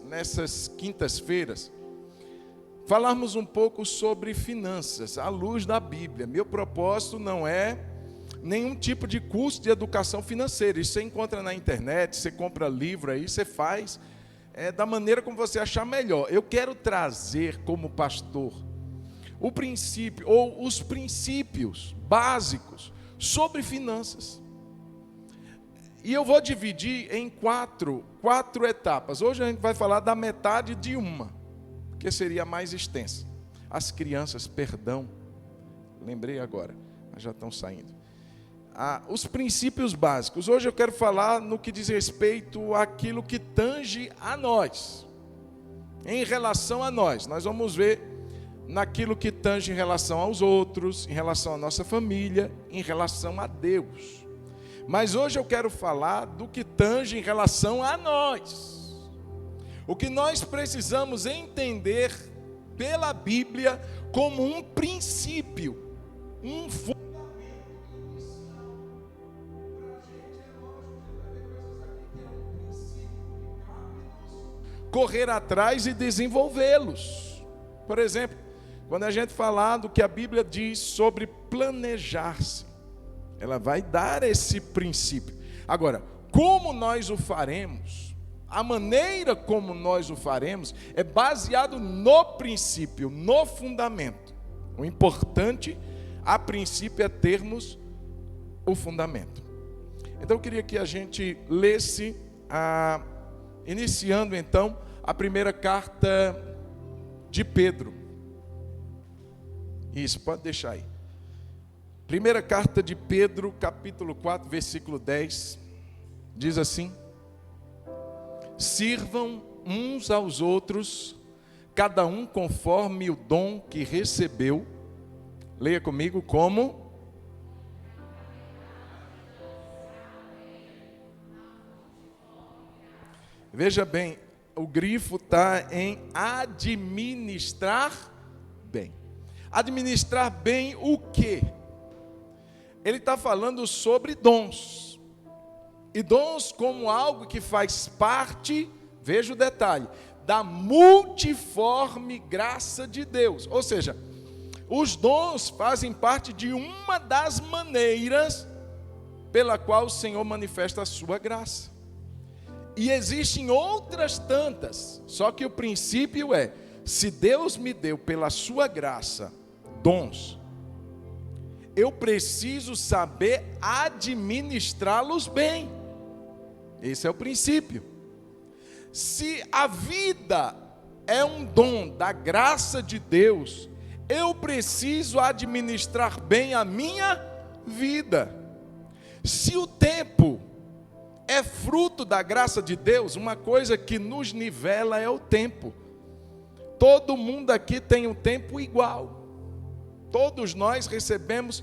nessas quintas-feiras, falarmos um pouco sobre finanças, à luz da Bíblia. Meu propósito não é nenhum tipo de curso de educação financeira. Isso você encontra na internet, você compra livro aí, você faz da maneira como você achar melhor. Eu quero trazer como pastor o princípio, ou os princípios básicos sobre finanças. E eu vou dividir em quatro etapas. Hoje a gente vai falar da metade de uma, que seria a mais extensa. As crianças, perdão, lembrei agora, mas já estão saindo. Os princípios básicos. Hoje eu quero falar no que diz respeito àquilo que tange a nós. Em relação a nós, nós vamos ver naquilo que tange em relação aos outros, em relação à nossa família, em relação a Deus. Mas hoje eu quero falar do que tange em relação a nós. O que nós precisamos entender pela Bíblia como um princípio, um fundamento inicial. Para a gente é lógico que vai ter coisas aqui que é um princípio que cabe correr atrás e desenvolvê-los. Por exemplo, quando a gente falar do que a Bíblia diz sobre planejar-se, ela vai dar esse princípio. Agora, como nós o faremos, a maneira como nós o faremos, é baseado no princípio, no fundamento. O importante, a princípio, é termos o fundamento. Então, eu queria que a gente lesse, iniciando então, a primeira carta de Pedro. Isso, pode deixar aí. Primeira carta de Pedro, capítulo 4, versículo 10, diz assim: sirvam uns aos outros, cada um conforme o dom que recebeu. Leia comigo, como? Veja bem, o grifo está em administrar bem. Administrar bem o quê? Ele está falando sobre dons, e dons como algo que faz parte, veja o detalhe, da multiforme graça de Deus. Ou seja, os dons fazem parte de uma das maneiras pela qual o Senhor manifesta a sua graça. E existem outras tantas, só que o princípio é, se Deus me deu pela sua graça dons, eu preciso saber administrá-los bem. Esse é o princípio. Se a vida é um dom da graça de Deus, eu preciso administrar bem a minha vida. Se o tempo é fruto da graça de Deus, uma coisa que nos nivela é o tempo. Todo mundo aqui tem um tempo igual. Todos nós recebemos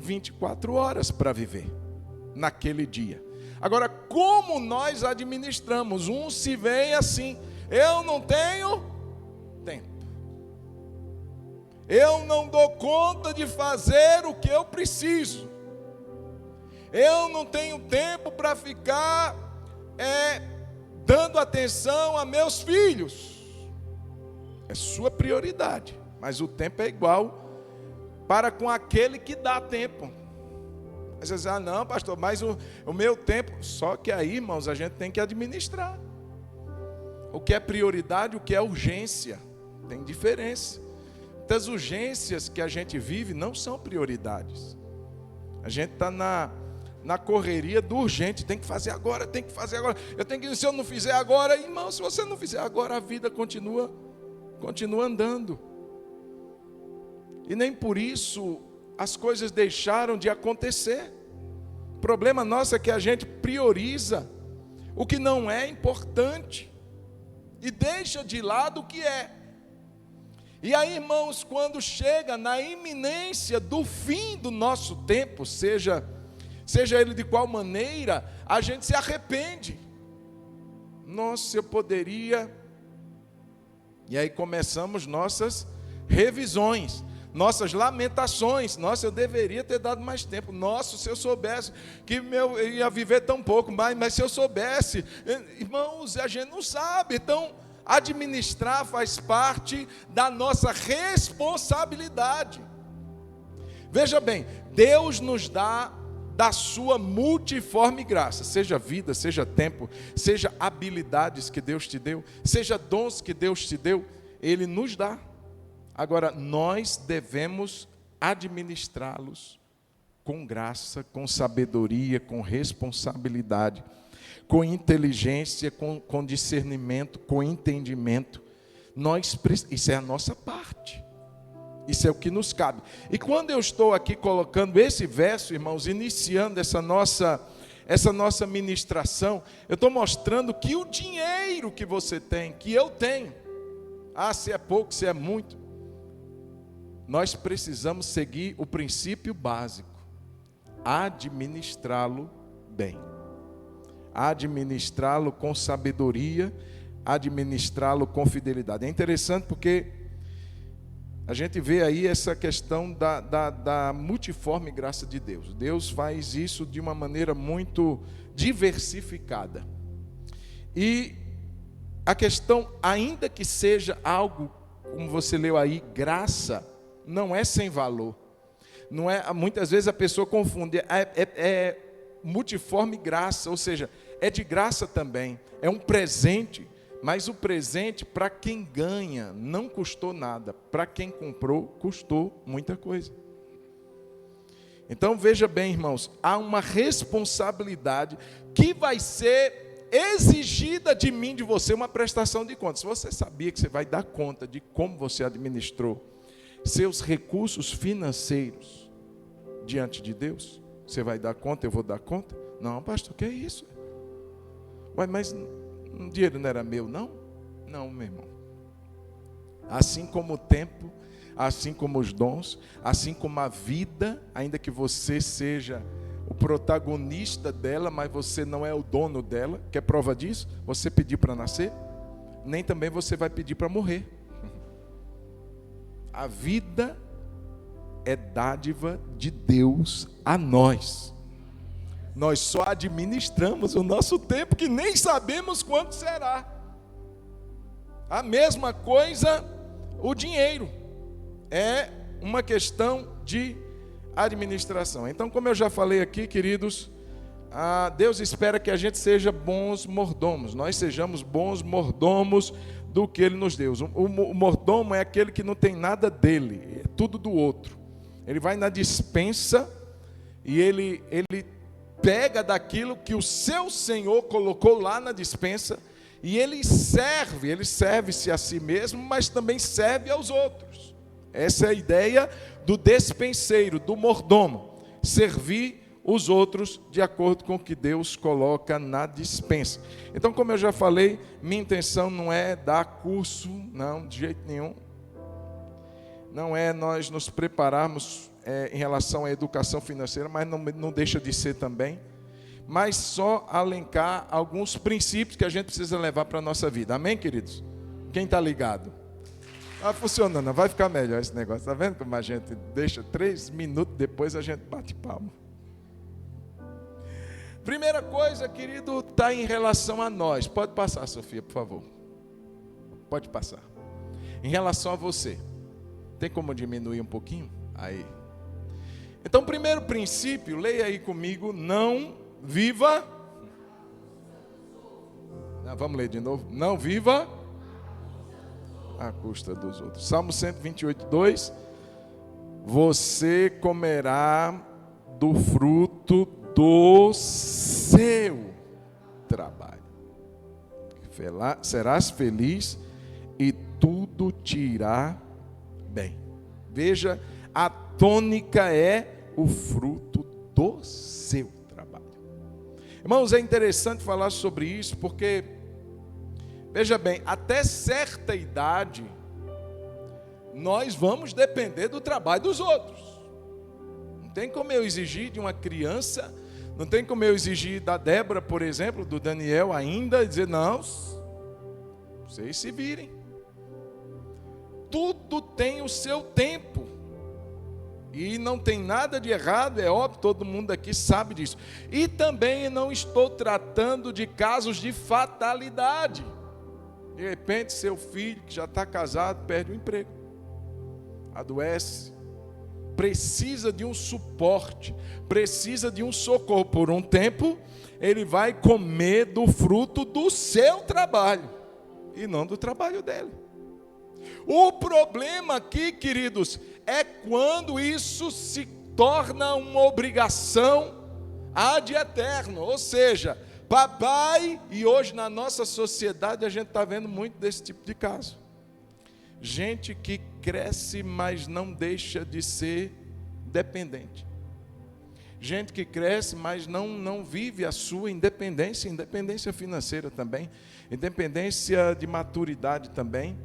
24 horas para viver naquele dia. Agora, como nós administramos? Uns se veem assim: eu não tenho tempo, eu não dou conta de fazer o que eu preciso, eu não tenho tempo para ficar dando atenção a meus filhos. É sua prioridade, mas o tempo é igual para com aquele que dá tempo. Aí você diz, não pastor, mas o meu tempo, só que aí, irmãos, a gente tem que administrar. O que é prioridade, o que é urgência, tem diferença. Muitas urgências que a gente vive não são prioridades. A gente está na correria do urgente, tem que fazer agora, eu tenho que, se eu não fizer agora, irmão, se você não fizer agora, a vida continua andando. E nem por isso as coisas deixaram de acontecer. O problema nosso é que a gente prioriza o que não é importante e deixa de lado o que é. E aí, irmãos, quando chega na iminência do fim do nosso tempo, seja ele de qual maneira, a gente se arrepende. Nossa, eu poderia... E aí começamos nossas revisões. nossas lamentações. Nossa, eu deveria ter dado mais tempo. Nossa, se eu soubesse que eu ia viver tão pouco, mas se eu soubesse, irmãos, a gente não sabe. Então, administrar faz parte da nossa responsabilidade. Veja bem, Deus nos dá da sua multiforme graça, seja vida, seja tempo, seja habilidades que Deus te deu, seja dons que Deus te deu, Ele nos dá. Agora, nós devemos administrá-los com graça, com sabedoria, com responsabilidade, com inteligência, com discernimento, com entendimento. Isso é a nossa parte. Isso é o que nos cabe. E quando eu estou aqui colocando esse verso, irmãos, iniciando essa nossa ministração, eu estou mostrando que o dinheiro que você tem, que eu tenho, se é pouco, se é muito, nós precisamos seguir o princípio básico: administrá-lo bem, administrá-lo com sabedoria, administrá-lo com fidelidade. É interessante porque a gente vê aí essa questão da multiforme graça de Deus. Deus faz isso de uma maneira muito diversificada. E a questão, ainda que seja algo, como você leu aí, graça, não é sem valor. Não é, muitas vezes a pessoa confunde, é multiforme graça, ou seja, é de graça também, é um presente. Mas o presente, para quem ganha, não custou nada. Para quem comprou, custou muita coisa. Então, veja bem, irmãos, há uma responsabilidade que vai ser exigida de mim, de você, uma prestação de contas. Se você sabia que você vai dar conta de como você administrou seus recursos financeiros diante de Deus, você vai dar conta, eu vou dar conta? Não, pastor, o que é isso? Ué, mas o dinheiro não era meu, não? Não, meu irmão. Assim como o tempo, assim como os dons, assim como a vida, ainda que você seja o protagonista dela, mas você não é o dono dela. Quer prova disso? Você pediu para nascer, nem também você vai pedir para morrer. A vida é dádiva de Deus a nós. Nós só administramos o nosso tempo, que nem sabemos quanto será. A mesma coisa, o dinheiro. É uma questão de administração. Então, como eu já falei aqui, queridos, Deus espera que a gente seja bons mordomos. Nós sejamos bons mordomos do que Ele nos deu. O mordomo é aquele que não tem nada dele, é tudo do outro. Ele vai na despensa e ele pega daquilo que o seu Senhor colocou lá na despensa e ele serve-se a si mesmo, mas também serve aos outros. Essa é a ideia do despenseiro, do mordomo, servir os outros de acordo com o que Deus coloca na despensa. Então, como eu já falei, minha intenção não é dar curso, não, de jeito nenhum. Não é nós nos prepararmos em relação à educação financeira, mas não deixa de ser também. Mas só alencar alguns princípios que a gente precisa levar para a nossa vida. Amém, queridos? Quem está ligado? Está funcionando, vai ficar melhor esse negócio. Está vendo como a gente deixa 3 minutos depois a gente bate palma? Primeira coisa, querido, está em relação a nós. Pode passar, Sofia, por favor. Pode passar. Em relação a você. Tem como diminuir um pouquinho? Aí. Então, primeiro princípio, leia aí comigo, não viva. Vamos ler de novo. Não viva à custa dos outros. Salmo 128, 2. Você comerá do fruto do seu trabalho. Serás feliz e tudo te irá bem. Veja, a tônica é o fruto do seu trabalho. Irmãos, é interessante falar sobre isso porque, veja bem, até certa idade, nós vamos depender do trabalho dos outros. Não tem como eu exigir de uma criança, não tem como eu exigir da Débora, por exemplo, do Daniel ainda, dizer, não, vocês se virem. Tudo tem o seu tempo. E não tem nada de errado, é óbvio, todo mundo aqui sabe disso. E também não estou tratando de casos de fatalidade. De repente, seu filho, que já está casado, perde o emprego, adoece, precisa de um suporte, precisa de um socorro. Por um tempo, ele vai comer do fruto do seu trabalho, e não do trabalho dele. O problema aqui, queridos, é quando isso se torna uma obrigação ad eterno, ou seja, papai, e hoje na nossa sociedade a gente está vendo muito desse tipo de caso. Gente que cresce, mas não deixa de ser dependente. Gente que cresce, mas não vive a sua independência financeira também, independência de maturidade também.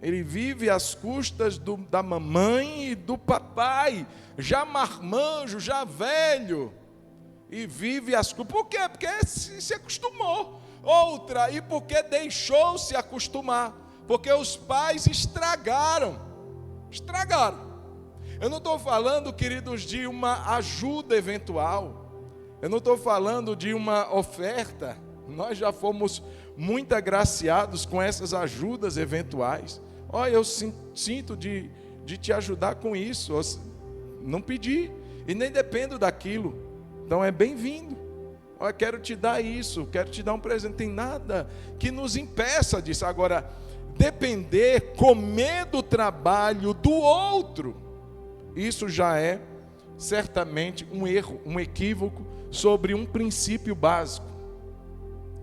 Ele vive às custas da mamãe e do papai, já marmanjo, já velho, e vive às custas. Por quê? Porque se acostumou. Outra, e porque deixou se acostumar, porque os pais estragaram. Eu não estou falando, queridos, de uma ajuda eventual, eu não estou falando de uma oferta. Nós já fomos muito agraciados com essas ajudas eventuais. Olha, eu sinto de te ajudar com isso. Eu não pedi e nem dependo daquilo. Então é bem-vindo. Olha, quero te dar isso, quero te dar um presente. Não tem nada que nos impeça disso. Agora, depender, comer do trabalho do outro, isso já é certamente um erro, um equívoco sobre um princípio básico,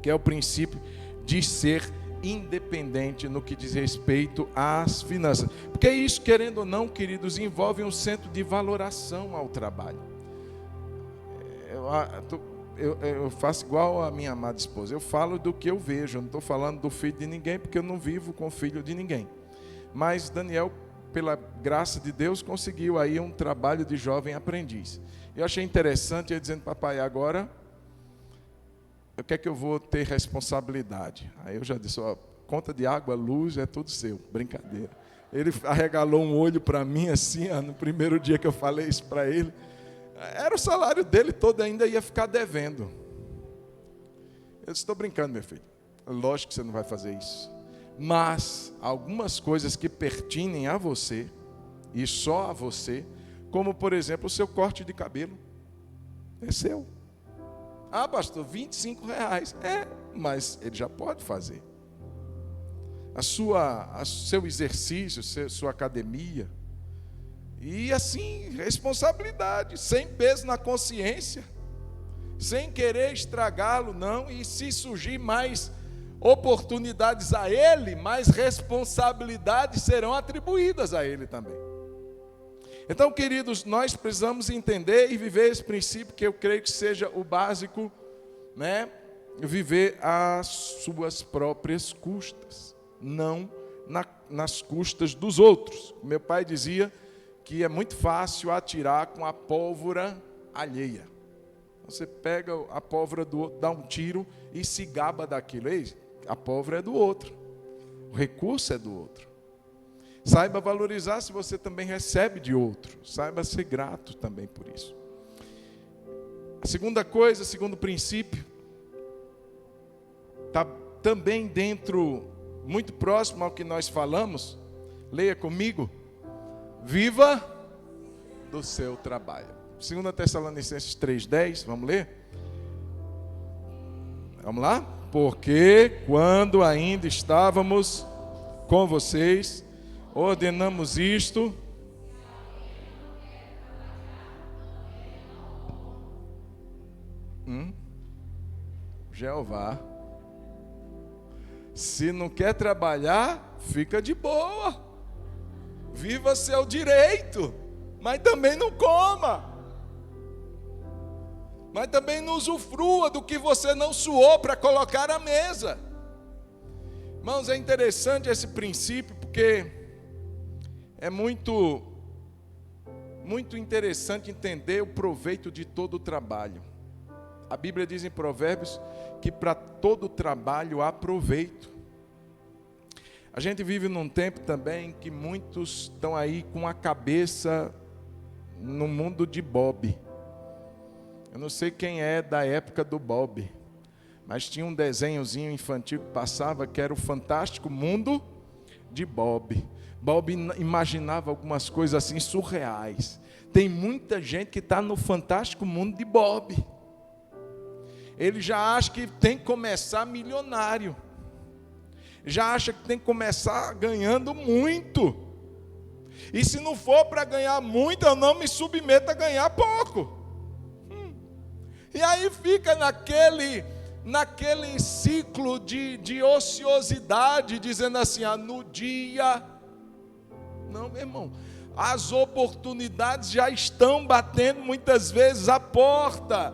que é o princípio de ser independente no que diz respeito às finanças. Porque isso, querendo ou não, queridos, envolve um centro de valoração ao trabalho. Eu faço igual a minha amada esposa, eu falo do que eu vejo, eu não estou falando do filho de ninguém, porque eu não vivo com o filho de ninguém. Mas Daniel, pela graça de Deus, conseguiu aí um trabalho de jovem aprendiz. Eu achei interessante, ele dizendo, papai, agora o que é que eu vou ter responsabilidade? Aí eu já disse, ó, conta de água, luz, é tudo seu, brincadeira. Ele arregalou um olho para mim assim, ó, no primeiro dia que eu falei isso para ele. Era o salário dele todo, ainda ia ficar devendo. Eu disse, estou brincando, meu filho. Lógico que você não vai fazer isso. Mas algumas coisas que pertinem a você, e só a você, como por exemplo o seu corte de cabelo, é seu. Ah, pastor, R$25. Mas ele já pode fazer. Seu exercício, sua academia. E assim, responsabilidade, sem peso na consciência, sem querer estragá-lo, não. E se surgir mais oportunidades a ele, mais responsabilidades serão atribuídas a ele também. Então, queridos, nós precisamos entender e viver esse princípio, que eu creio que seja o básico, né? Viver às suas próprias custas, não nas custas dos outros. Meu pai dizia que é muito fácil atirar com a pólvora alheia. Você pega a pólvora do outro, dá um tiro e se gaba daquilo. Ei, a pólvora é do outro, o recurso é do outro. Saiba valorizar se você também recebe de outro. Saiba ser grato também por isso. A segunda coisa, segundo princípio, está também dentro, muito próximo ao que nós falamos. Leia comigo. Viva do seu trabalho. 2 Tessalonicenses 3,10, vamos ler? Vamos lá? Porque quando ainda estávamos com vocês, ordenamos isto. Jeová. Se não quer trabalhar, fica de boa. Viva seu direito, mas também não coma. Mas também não usufrua do que você não suou para colocar à mesa. Irmãos, é interessante esse princípio, porque é muito interessante entender o proveito de todo o trabalho. A Bíblia diz em Provérbios que para todo trabalho há proveito. A gente vive num tempo também que muitos estão aí com a cabeça no mundo de Bob. Eu não sei quem é da época do Bob, mas tinha um desenhozinho infantil que passava, que era o Fantástico Mundo de Bob. Bob imaginava algumas coisas assim surreais. Tem muita gente que está no Fantástico Mundo de Bob. Ele já acha que tem que começar milionário. Já acha que tem que começar ganhando muito. E se não for para ganhar muito, eu não me submeto a ganhar pouco. E aí fica naquele ciclo de ociosidade, dizendo assim, no dia... Não, meu irmão, as oportunidades já estão batendo muitas vezes à porta,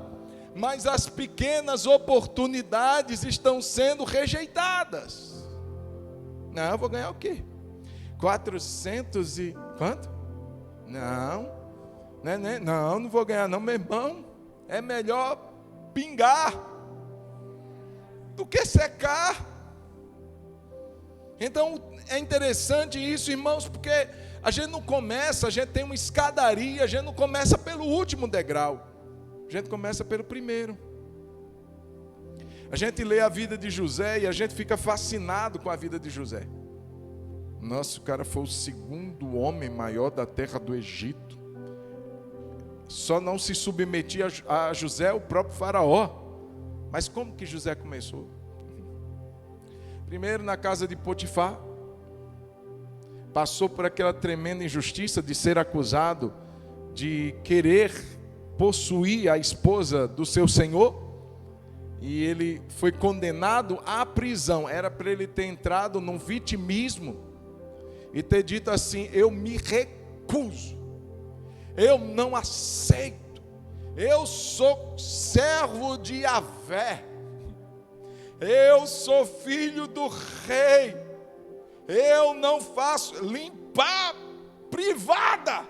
mas as pequenas oportunidades estão sendo rejeitadas. Não, eu vou ganhar o quê? 400 e... quanto? Não vou ganhar não, meu irmão. É melhor pingar do que secar. Então, é interessante isso, irmãos, porque a gente não começa, a gente tem uma escadaria, a gente não começa pelo último degrau, a gente começa pelo primeiro. A gente lê a vida de José e a gente fica fascinado com a vida de José. Nossa, o cara foi o segundo homem maior da terra do Egito. Só não se submetia a José, o próprio faraó. Mas como que José começou? Primeiro na casa de Potifar. Passou por aquela tremenda injustiça de ser acusado de querer possuir a esposa do seu senhor. E ele foi condenado à prisão. Era para ele ter entrado num vitimismo e ter dito assim: eu me recuso, eu não aceito, eu sou servo de Yahvé, eu sou filho do rei, eu não faço limpar privada,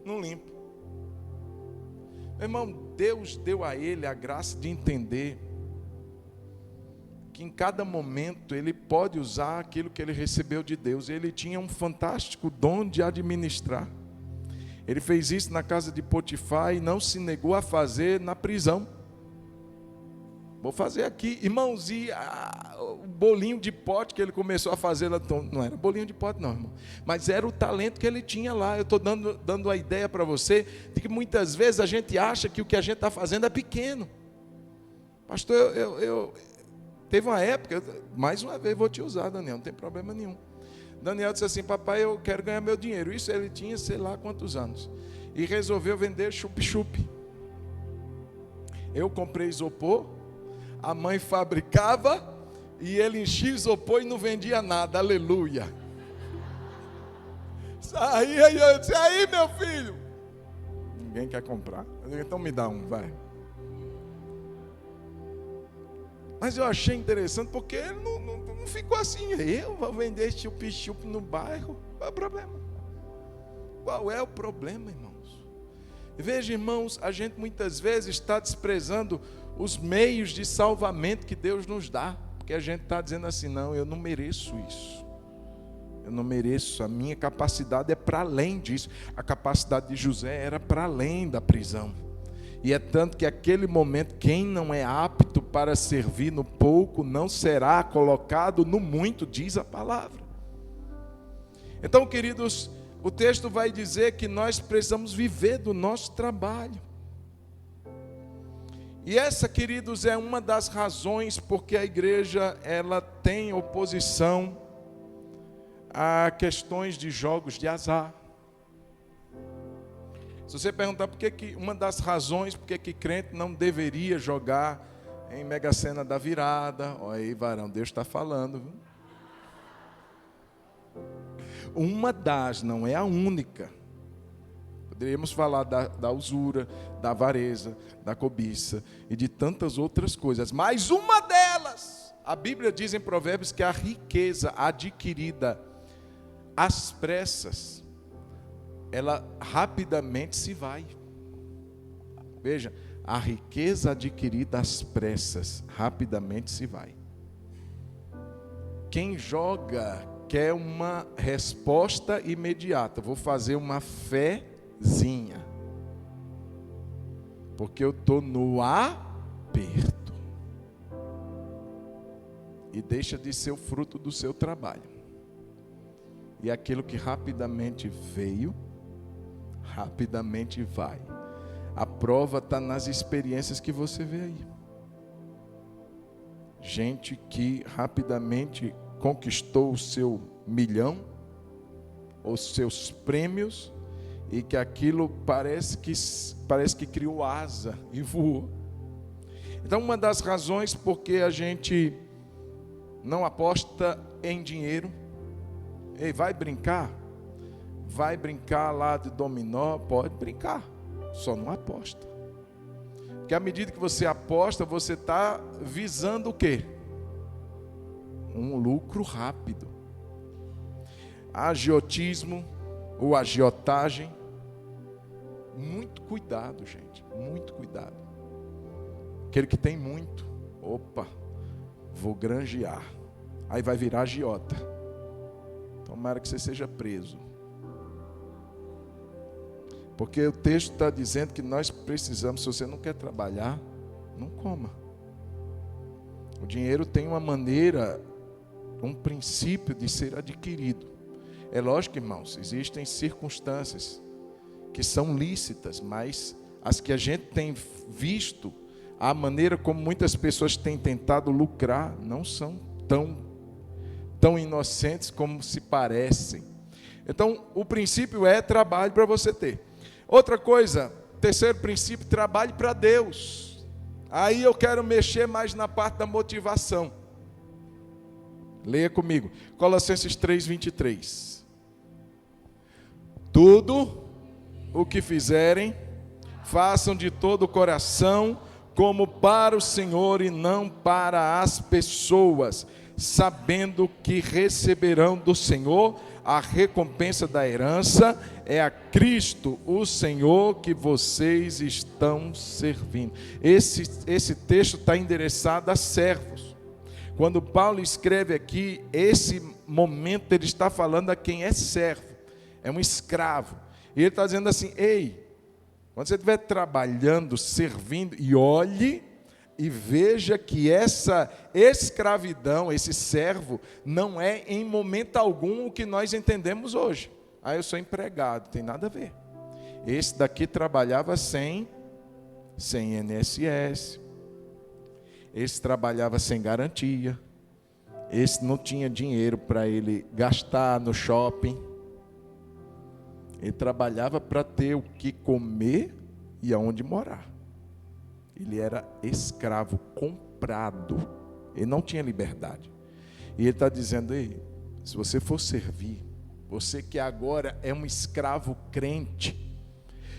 não limpo. Meu irmão, Deus deu a ele a graça de entender que em cada momento ele pode usar aquilo que ele recebeu de Deus. Ele tinha um fantástico dom de administrar. Ele fez isso na casa de Potifar e não se negou a fazer na prisão. Vou fazer aqui, irmãos, e o bolinho de pote que ele começou a fazer lá, não era bolinho de pote não, irmão, mas era o talento que ele tinha lá. Eu estou dando a ideia para você, de que muitas vezes a gente acha que o que a gente está fazendo é pequeno. Pastor, teve uma época, mais uma vez vou te usar, Daniel, não tem problema nenhum. Daniel disse assim: papai, eu quero ganhar meu dinheiro. Isso ele tinha sei lá quantos anos, e resolveu vender chup-chup. Eu comprei isopor, a mãe fabricava e ele enchia isopor e não vendia nada. Aleluia. Aí eu disse: aí, meu filho, ninguém quer comprar, então me dá um, vai. Mas eu achei interessante, porque ele não ficou assim: eu vou vender chup-chup no bairro. Qual é o problema? Qual é o problema, irmãos? Veja, irmãos, a gente muitas vezes está desprezando os meios de salvamento que Deus nos dá, porque a gente está dizendo assim: não, eu não mereço isso, eu não mereço, a minha capacidade é para além disso. A capacidade de José era para além da prisão, e é tanto que aquele momento, quem não é apto para servir no pouco, não será colocado no muito, diz a palavra. Então, queridos, o texto vai dizer que nós precisamos viver do nosso trabalho. E essa, queridos, é uma das razões porque a igreja ela tem oposição a questões de jogos de azar. Se você perguntar por que uma das razões porque que crente não deveria jogar em Mega Sena da Virada, olha aí, varão, Deus está falando, viu? Uma das, não é a única. Poderíamos falar da usura, da avareza, da cobiça e de tantas outras coisas. Mas uma delas, a Bíblia diz em Provérbios que a riqueza adquirida às pressas, ela rapidamente se vai. Veja, a riqueza adquirida às pressas, rapidamente se vai. Quem joga quer uma resposta imediata. Vou fazer uma fé Porque eu estou no aperto. E deixa de ser o fruto do seu trabalho. E aquilo que rapidamente veio, rapidamente vai. A prova está nas experiências que você vê aí. Gente que rapidamente conquistou o seu milhão, os seus prêmios, e que aquilo parece que criou asa e voou. Então, uma das razões porque a gente não aposta em dinheiro. Ei, vai brincar? Vai brincar lá de dominó? Pode brincar, só não aposta. Porque à medida que você aposta, você está visando o quê? Um lucro rápido. Agiotismo ou agiotagem. Muito cuidado, gente, muito cuidado. Aquele que tem muito, opa, vou granjear. Aí vai virar agiota. Tomara que você seja preso. Porque o texto está dizendo que nós precisamos, se você não quer trabalhar, não coma. O dinheiro tem uma maneira, um princípio de ser adquirido. É lógico, irmãos, existem circunstâncias que são lícitas, mas as que a gente tem visto, a maneira como muitas pessoas têm tentado lucrar, não são tão inocentes como se parecem. Então, o princípio é trabalho para você ter. Outra coisa, terceiro princípio, trabalhe para Deus. Aí eu quero mexer mais na parte da motivação. Leia comigo, Colossenses 3:23. Tudo o que fizerem, façam de todo o coração, como para o Senhor e não para as pessoas, sabendo que receberão do Senhor a recompensa da herança. É a Cristo, o Senhor, que vocês estão servindo. Esse texto está endereçado a servos. Quando Paulo escreve aqui, esse momento ele está falando a quem é servo, é um escravo. E ele está dizendo assim: ei, quando você estiver trabalhando, servindo, e olhe e veja que essa escravidão, esse servo, não é em momento algum o que nós entendemos hoje. Ah, eu sou empregado, tem nada a ver. Esse daqui trabalhava sem INSS. Esse trabalhava sem garantia. Esse não tinha dinheiro para ele gastar no shopping. Ele trabalhava para ter o que comer e aonde morar. Ele era escravo, comprado. Ele não tinha liberdade. E ele está dizendo: ei, se você for servir, você que agora é um escravo crente,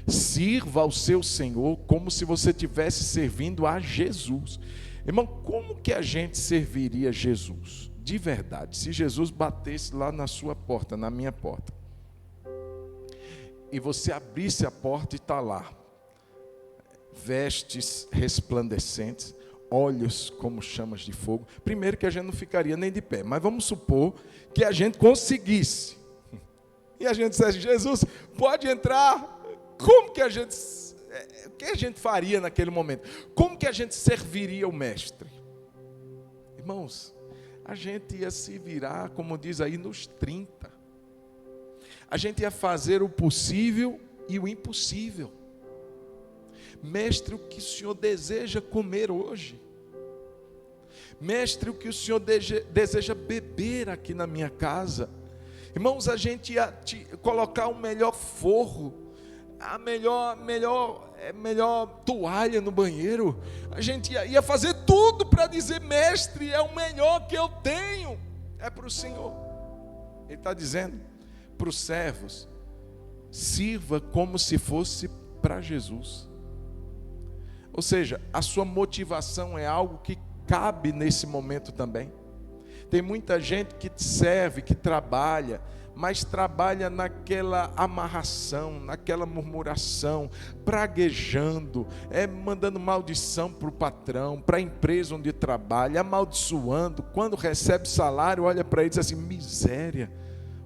sirva ao seu Senhor como se você estivesse servindo a Jesus. Irmão, como que a gente serviria a Jesus? De verdade, se Jesus batesse lá na sua porta, na minha porta, e você abrisse a porta e está lá, vestes resplandecentes, olhos como chamas de fogo. Primeiro que a gente não ficaria nem de pé, mas vamos supor que a gente conseguisse. E a gente dissesse: Jesus, pode entrar. Como que o que a gente faria naquele momento? Como que a gente serviria o mestre? Irmãos, a gente ia se virar, como diz aí, nos 30. A gente ia fazer o possível e o impossível. Mestre, o que o Senhor deseja comer hoje? Mestre, o que o Senhor deseja beber aqui na minha casa? Irmãos, a gente ia colocar o melhor forro, a melhor toalha no banheiro. A gente ia fazer tudo para dizer: mestre, é o melhor que eu tenho, é para o Senhor. Ele está dizendo para os servos: sirva como se fosse para Jesus. Ou seja, a sua motivação é algo que cabe nesse momento também. Tem muita gente que serve, que trabalha, mas trabalha naquela amarração, naquela murmuração, praguejando, mandando maldição para o patrão, para a empresa onde trabalha, amaldiçoando. Quando recebe salário, olha para ele e diz assim: miséria,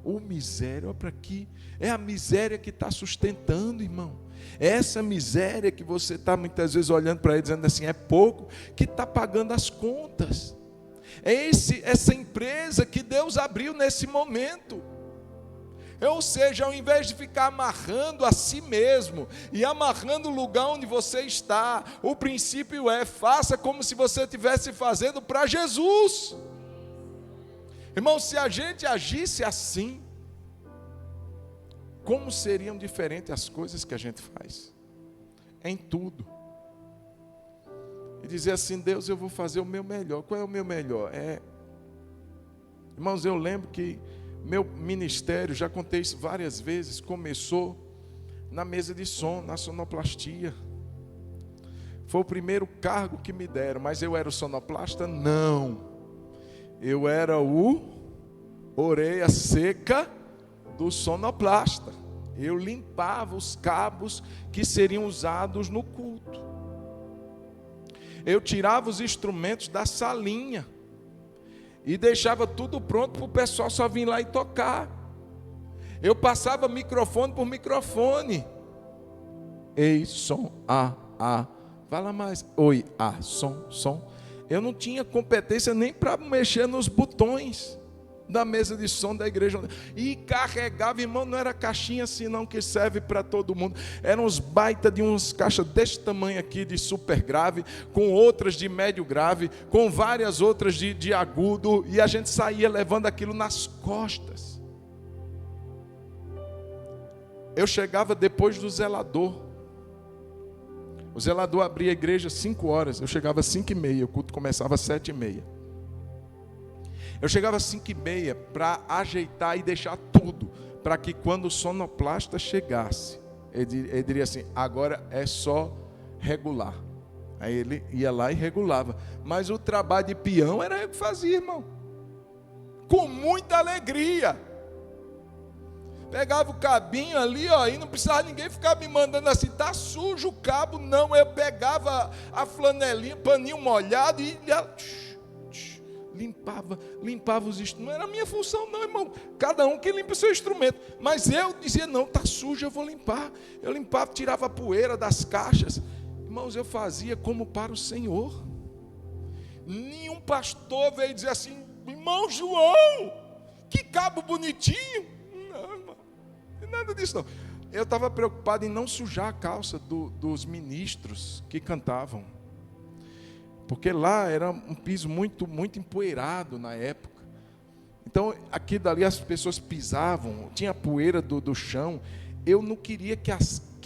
Ou miséria, olha para aqui. É a miséria que está sustentando, irmão. É essa miséria que você está muitas vezes olhando para ele, dizendo assim, é pouco, que está pagando as contas. É essa empresa que Deus abriu nesse momento. Ou seja, ao invés de ficar amarrando a si mesmo e amarrando o lugar onde você está, o princípio é: faça como se você estivesse fazendo para Jesus. Irmão, se a gente agisse assim, como seriam diferentes as coisas que a gente faz? Em tudo. E dizer assim: Deus, eu vou fazer o meu melhor. Qual é o meu melhor? Irmãos, eu lembro que meu ministério, já contei isso várias vezes, começou na mesa de som, na sonoplastia. Foi o primeiro cargo que me deram, mas eu era o sonoplasta? Não. Eu era o orelha seca do sonoplasta. Eu limpava os cabos que seriam usados no culto. Eu tirava os instrumentos da salinha e deixava tudo pronto para o pessoal só vir lá e tocar. Eu passava microfone por microfone. Ei, som, fala mais. Oi, som. Eu não tinha competência nem para mexer nos botões da mesa de som da igreja. E carregava, irmão, não era caixinha assim não, que serve para todo mundo. Eram uns baita de uns caixas desse tamanho aqui, de super grave, com outras de médio grave, com várias outras de agudo, e a gente saía levando aquilo nas costas. Eu chegava depois do zelador. O zelador abria a igreja às 5 horas, eu chegava às 5h30, o culto começava às 7h30. Eu chegava às 5h30 para ajeitar e deixar tudo, para que quando o sonoplasta chegasse, ele diria assim: agora é só regular. Aí ele ia lá e regulava. Mas o trabalho de peão era eu que fazia, irmão. Com muita alegria. Pegava o cabinho ali, ó, e não precisava ninguém ficar me mandando assim: tá sujo o cabo. Não, eu pegava a flanelinha, paninho molhado e limpava os instrumentos. Não era a minha função não, irmão. Cada um que limpa o seu instrumento. Mas eu dizia: não, está sujo, eu vou limpar. Eu limpava, tirava a poeira das caixas. Irmãos, eu fazia como para o Senhor. Nenhum pastor veio dizer assim: irmão João, que cabo bonitinho. Não, irmão, não é nada disso não. Eu estava preocupado em não sujar a calça dos ministros que cantavam. Porque lá era um piso muito, muito empoeirado na época. Então, aqui dali as pessoas pisavam, tinha poeira do chão. Eu não queria que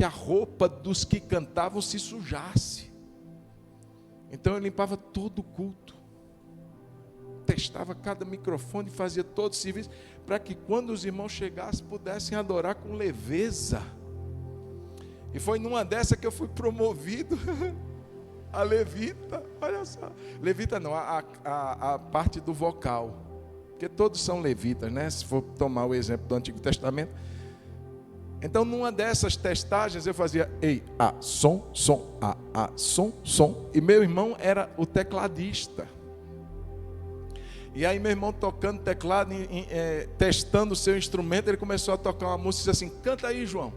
a roupa dos que cantavam se sujasse. Então, eu limpava todo o culto. Testava cada microfone, fazia todo o serviço, para que quando os irmãos chegassem, pudessem adorar com leveza. E foi numa dessa que eu fui promovido a levita, olha só. Levita não, a parte do vocal. Porque todos são levitas, né? Se for tomar o exemplo do Antigo Testamento. Então, numa dessas testagens, eu fazia som, som. E meu irmão era o tecladista. E aí meu irmão tocando teclado, testando o seu instrumento, ele começou a tocar uma música e disse assim: canta aí, João.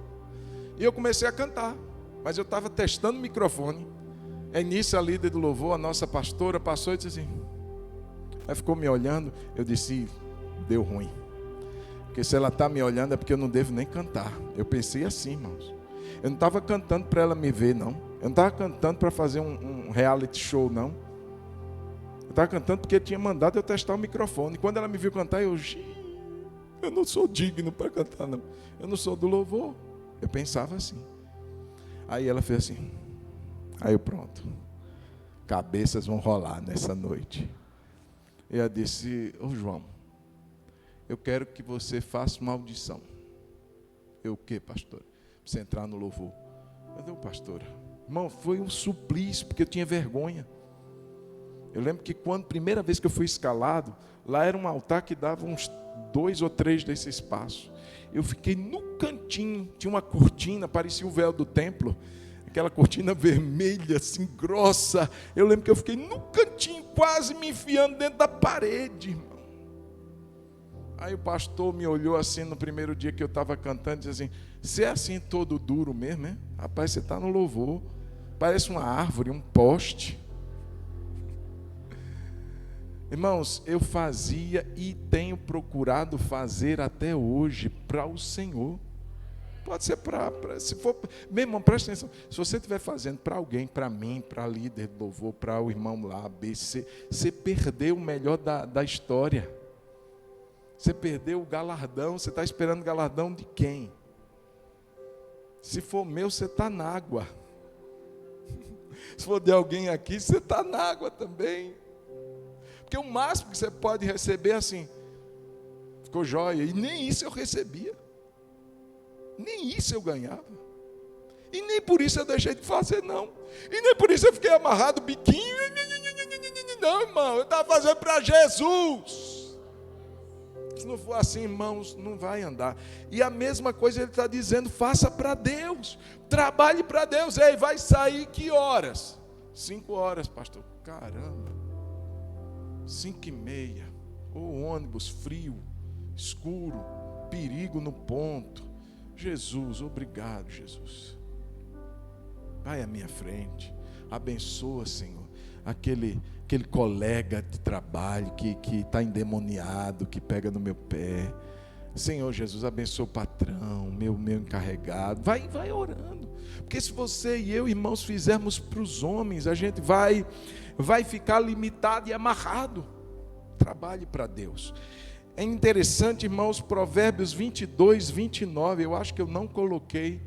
E eu comecei a cantar. Mas eu estava testando o microfone. Aí nisso a líder do louvor, a nossa pastora, passou e disse assim. Aí ficou me olhando, eu disse: deu ruim. Porque se ela está me olhando é porque eu não devo nem cantar. Eu pensei assim, irmãos. Eu não estava cantando para ela me ver, não. Eu não estava cantando para fazer um reality show, não. Eu estava cantando porque tinha mandado eu testar o microfone. E quando ela me viu cantar, eu não sou digno para cantar, não. Eu não sou do louvor. Eu pensava assim. Aí ela fez assim. Aí eu, pronto. Cabeças vão rolar nessa noite. E ela disse: ô João, eu quero que você faça uma audição. Eu, o quê, pastora? Pra você entrar no louvor. Eu disse: pastora, irmão, foi um suplício, porque eu tinha vergonha. Eu lembro que primeira vez que eu fui escalado, lá era um altar que dava uns 2 ou 3 desse espaço. Eu fiquei no cantinho, tinha uma cortina, parecia o véu do templo, aquela cortina vermelha, assim, grossa. Eu lembro que eu fiquei no cantinho, quase me enfiando dentro da parede, irmão. Aí o pastor me olhou assim no primeiro dia que eu estava cantando e disse assim: você é assim todo duro mesmo, hein? Rapaz, você está no louvor, parece uma árvore, um poste. Irmãos, eu fazia e tenho procurado fazer até hoje para o Senhor. Pode ser se for, meu irmão, presta atenção. Se você estiver fazendo para alguém, para mim, para líder do louvor, para o irmão lá, B, C, você perdeu o melhor da história. Você perdeu o galardão. Você está esperando o galardão de quem? Se for meu, você está na água. Se for de alguém aqui, você está na água também. Porque o máximo que você pode receber é assim: ficou jóia. E nem isso eu recebia. Nem isso eu ganhava. E nem por isso eu deixei de fazer, não. E nem por isso eu fiquei amarrado, biquinho. Não, irmão, eu estava fazendo para Jesus. Se não for assim, irmãos, não vai andar. E a mesma coisa ele está dizendo: faça para Deus. Trabalhe para Deus. Ei, vai sair que horas? 5 horas, pastor. Caramba. 5:30. O ônibus frio, escuro, perigo no ponto. Jesus, obrigado, Jesus. Vai à minha frente. Abençoa, Senhor, aquele colega de trabalho que está endemoniado, que pega no meu pé. Senhor Jesus, abençoa o patrão, meu encarregado. Vai orando. Porque se você e eu, irmãos, fizermos para os homens, a gente vai ficar limitado e amarrado. Trabalhe para Deus. É interessante, irmãos, Provérbios 22, 29, eu acho que eu não coloquei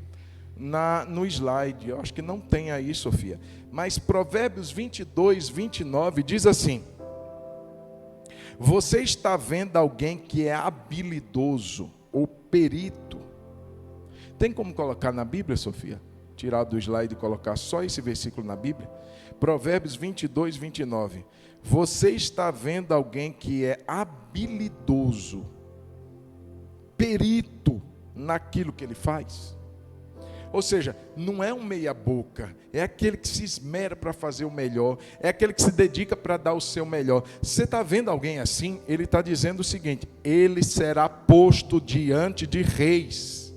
no slide, eu acho que não tem aí, Sofia, mas Provérbios 22, 29 diz assim: você está vendo alguém que é habilidoso ou perito? Tem como colocar na Bíblia, Sofia? Tirar do slide e colocar só esse versículo na Bíblia? Provérbios 22, 29. Você está vendo alguém que é habilidoso, perito naquilo que ele faz? Ou seja, não é um meia boca, é aquele que se esmera para fazer o melhor, é aquele que se dedica para dar o seu melhor. Você está vendo alguém assim? Ele está dizendo o seguinte: ele será posto diante de reis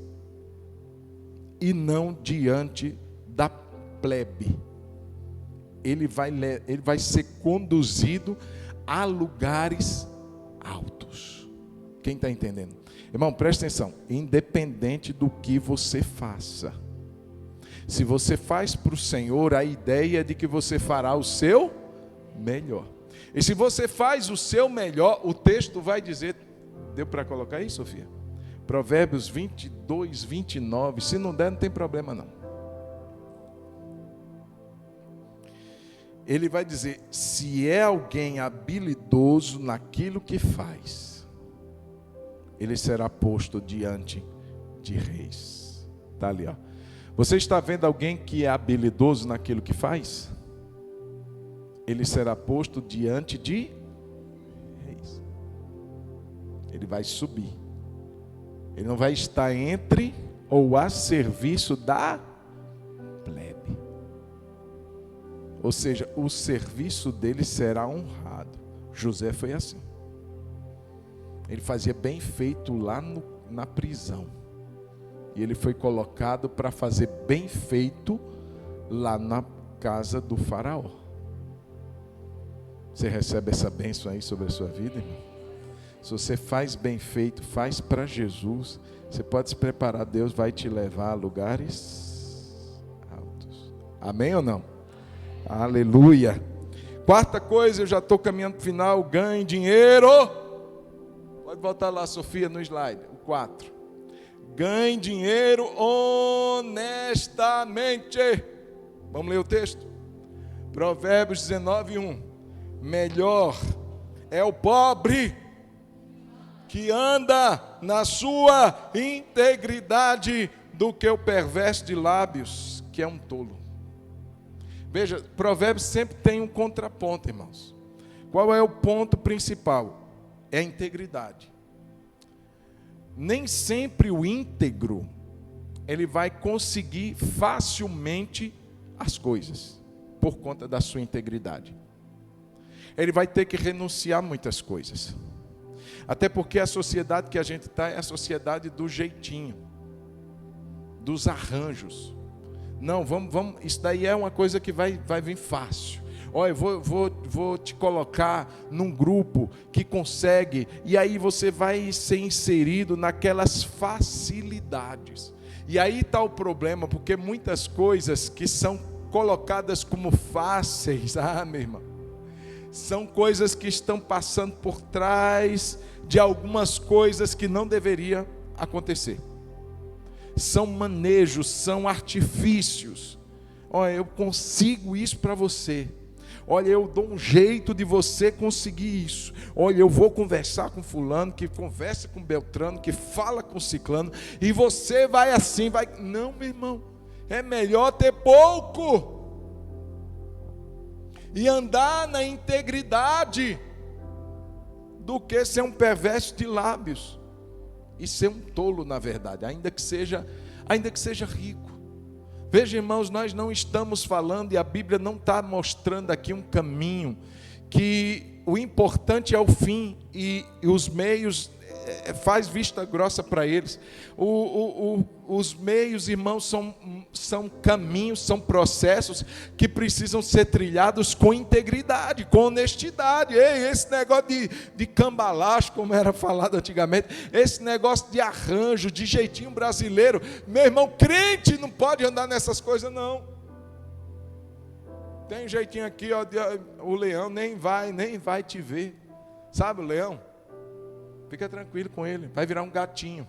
e não diante da plebe. Ele vai ser conduzido a lugares altos. Quem está entendendo? Irmão, presta atenção. Independente do que você faça, se você faz para o Senhor, a ideia é de que você fará o seu melhor. E se você faz o seu melhor, o texto vai dizer, deu para colocar aí, Sofia? Provérbios 22, 29. Se não der, não tem problema não. Ele vai dizer: se é alguém habilidoso naquilo que faz, ele será posto diante de reis. Está ali, ó. Você está vendo alguém que é habilidoso naquilo que faz? Ele será posto diante de reis. Ele vai subir. Ele não vai estar entre ou a serviço da plebe. Ou seja, o serviço dele será honrado. José foi assim. Ele fazia bem feito lá na prisão. E ele foi colocado para fazer bem feito lá na casa do faraó. Você recebe essa bênção aí sobre a sua vida, irmão? Se você faz bem feito, faz para Jesus, você pode se preparar, Deus vai te levar a lugares altos. Amém ou não? Aleluia. Quarta coisa, eu já estou caminhando para o final: ganhe dinheiro. Pode voltar lá, Sofia, no slide, o 4. Ganhe dinheiro honestamente. Vamos ler o texto? Provérbios 19, 1. Melhor é o pobre que anda na sua integridade do que o perverso de lábios, que é um tolo. Veja, Provérbios sempre tem um contraponto, irmãos. Qual é o ponto principal? É a integridade. Nem sempre o íntegro, ele vai conseguir facilmente as coisas, por conta da sua integridade. Ele vai ter que renunciar a muitas coisas. Até porque a sociedade que a gente está é a sociedade do jeitinho, dos arranjos. Não, vamos, isso daí é uma coisa que vai vir fácil. Olha, eu vou te colocar num grupo que consegue, e aí você vai ser inserido naquelas facilidades. E aí está o problema, porque muitas coisas que são colocadas como fáceis, meu irmão, são coisas que estão passando por trás de algumas coisas que não deveriam acontecer. São manejos, são artifícios. Olha, eu consigo isso para você. Olha, eu dou um jeito de você conseguir isso. Olha, eu vou conversar com fulano, que conversa com Beltrano, que fala com ciclano, e você vai assim, vai... Não, meu irmão, é melhor ter pouco e andar na integridade do que ser um perverso de lábios e ser um tolo, na verdade, ainda que seja rico. Veja, irmãos, nós não estamos falando, e a Bíblia não está mostrando aqui um caminho, que o importante é o fim, e os meios, faz vista grossa para eles. Os meios, irmãos, são caminhos, são processos que precisam ser trilhados com integridade, com honestidade. Ei, esse negócio de cambalacho, como era falado antigamente, esse negócio de arranjo, de jeitinho brasileiro, meu irmão, crente não pode andar nessas coisas, não. Tem um jeitinho aqui, ó, o leão nem vai te ver. Sabe o leão? Fica tranquilo com ele, vai virar um gatinho.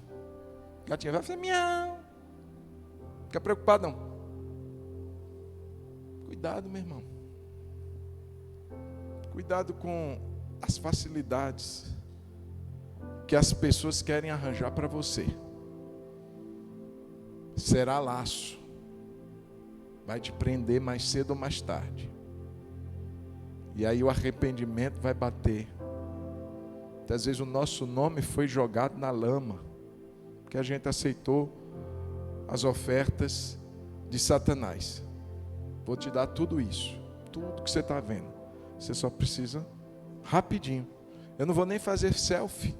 O gatinho vai fazer miau. Fica preocupado não. Cuidado, meu irmão. Cuidado com as facilidades que as pessoas querem arranjar para você. Será laço. Vai te prender mais cedo ou mais tarde. E aí o arrependimento vai bater. Às vezes o nosso nome foi jogado na lama, porque a gente aceitou as ofertas de Satanás. Vou te dar tudo isso, tudo que você está vendo. Você só precisa rapidinho. Eu não vou nem fazer selfie.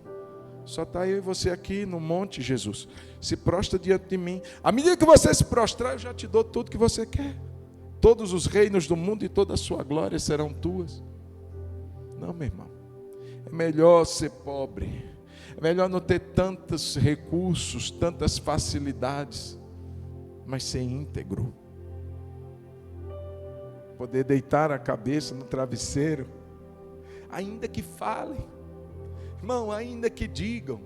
Só está eu e você aqui no monte, Jesus. Se prostra diante de mim. À medida que você se prostrar, eu já te dou tudo que você quer. Todos os reinos do mundo e toda a sua glória serão tuas. Não, meu irmão. É melhor ser pobre, é melhor não ter tantos recursos, tantas facilidades, mas ser íntegro. Poder deitar a cabeça no travesseiro, ainda que falem, irmão, ainda que digam,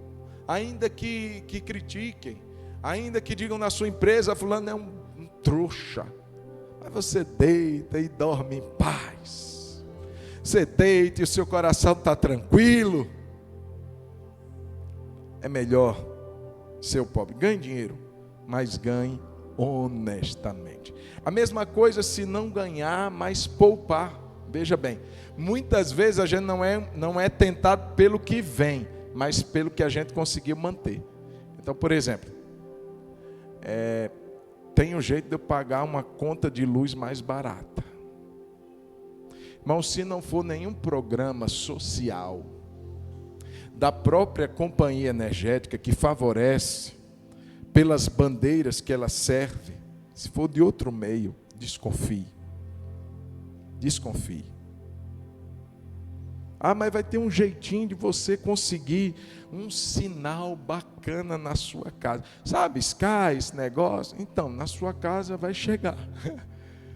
ainda que critiquem, ainda que digam na sua empresa, fulano é um trouxa, mas você deita e dorme em paz. Você deita e o seu coração está tranquilo. É melhor ser o pobre. Ganhe dinheiro, mas ganhe honestamente. A mesma coisa se não ganhar, mas poupar. Veja bem, muitas vezes a gente não é tentado pelo que vem, mas pelo que a gente conseguiu manter. Então, por exemplo, tem um jeito de eu pagar uma conta de luz mais barata. Irmão, se não for nenhum programa social da própria companhia energética que favorece pelas bandeiras que ela serve, se for de outro meio, desconfie. Desconfie. Ah, mas vai ter um jeitinho de você conseguir um sinal bacana na sua casa. Sabe, Sky, esse negócio? Então, na sua casa vai chegar.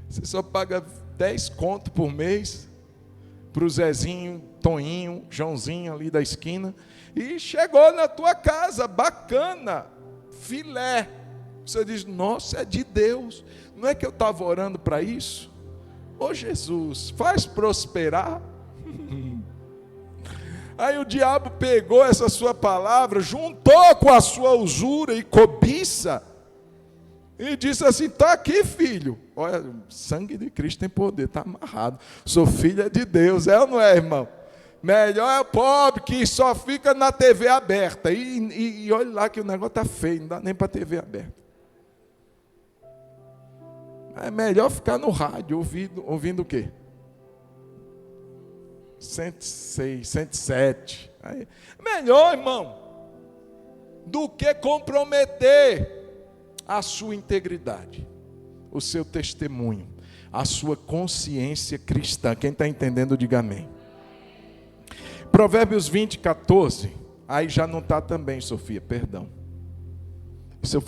Você só paga 10 conto por mês para o Zezinho, Toninho, Joãozinho ali da esquina. E chegou na tua casa, bacana, filé. Você diz, nossa, é de Deus. Não é que eu estava orando para isso? Ô Jesus, faz prosperar. Aí o diabo pegou essa sua palavra, juntou com a sua usura e cobiça, e disse assim, está aqui, filho. Olha, o sangue de Cristo tem poder, está amarrado. Sou filha de Deus, é ou não é, irmão? Melhor é o pobre que só fica na TV aberta. E olha lá que o negócio está feio, não dá nem para TV aberta. É melhor ficar no rádio, ouvindo o quê? 106, 107. Melhor, irmão, do que comprometer a sua integridade, o seu testemunho, a sua consciência cristã. Quem está entendendo, diga amém. Provérbios 20, 14. Aí já não está também, Sofia, perdão. Isso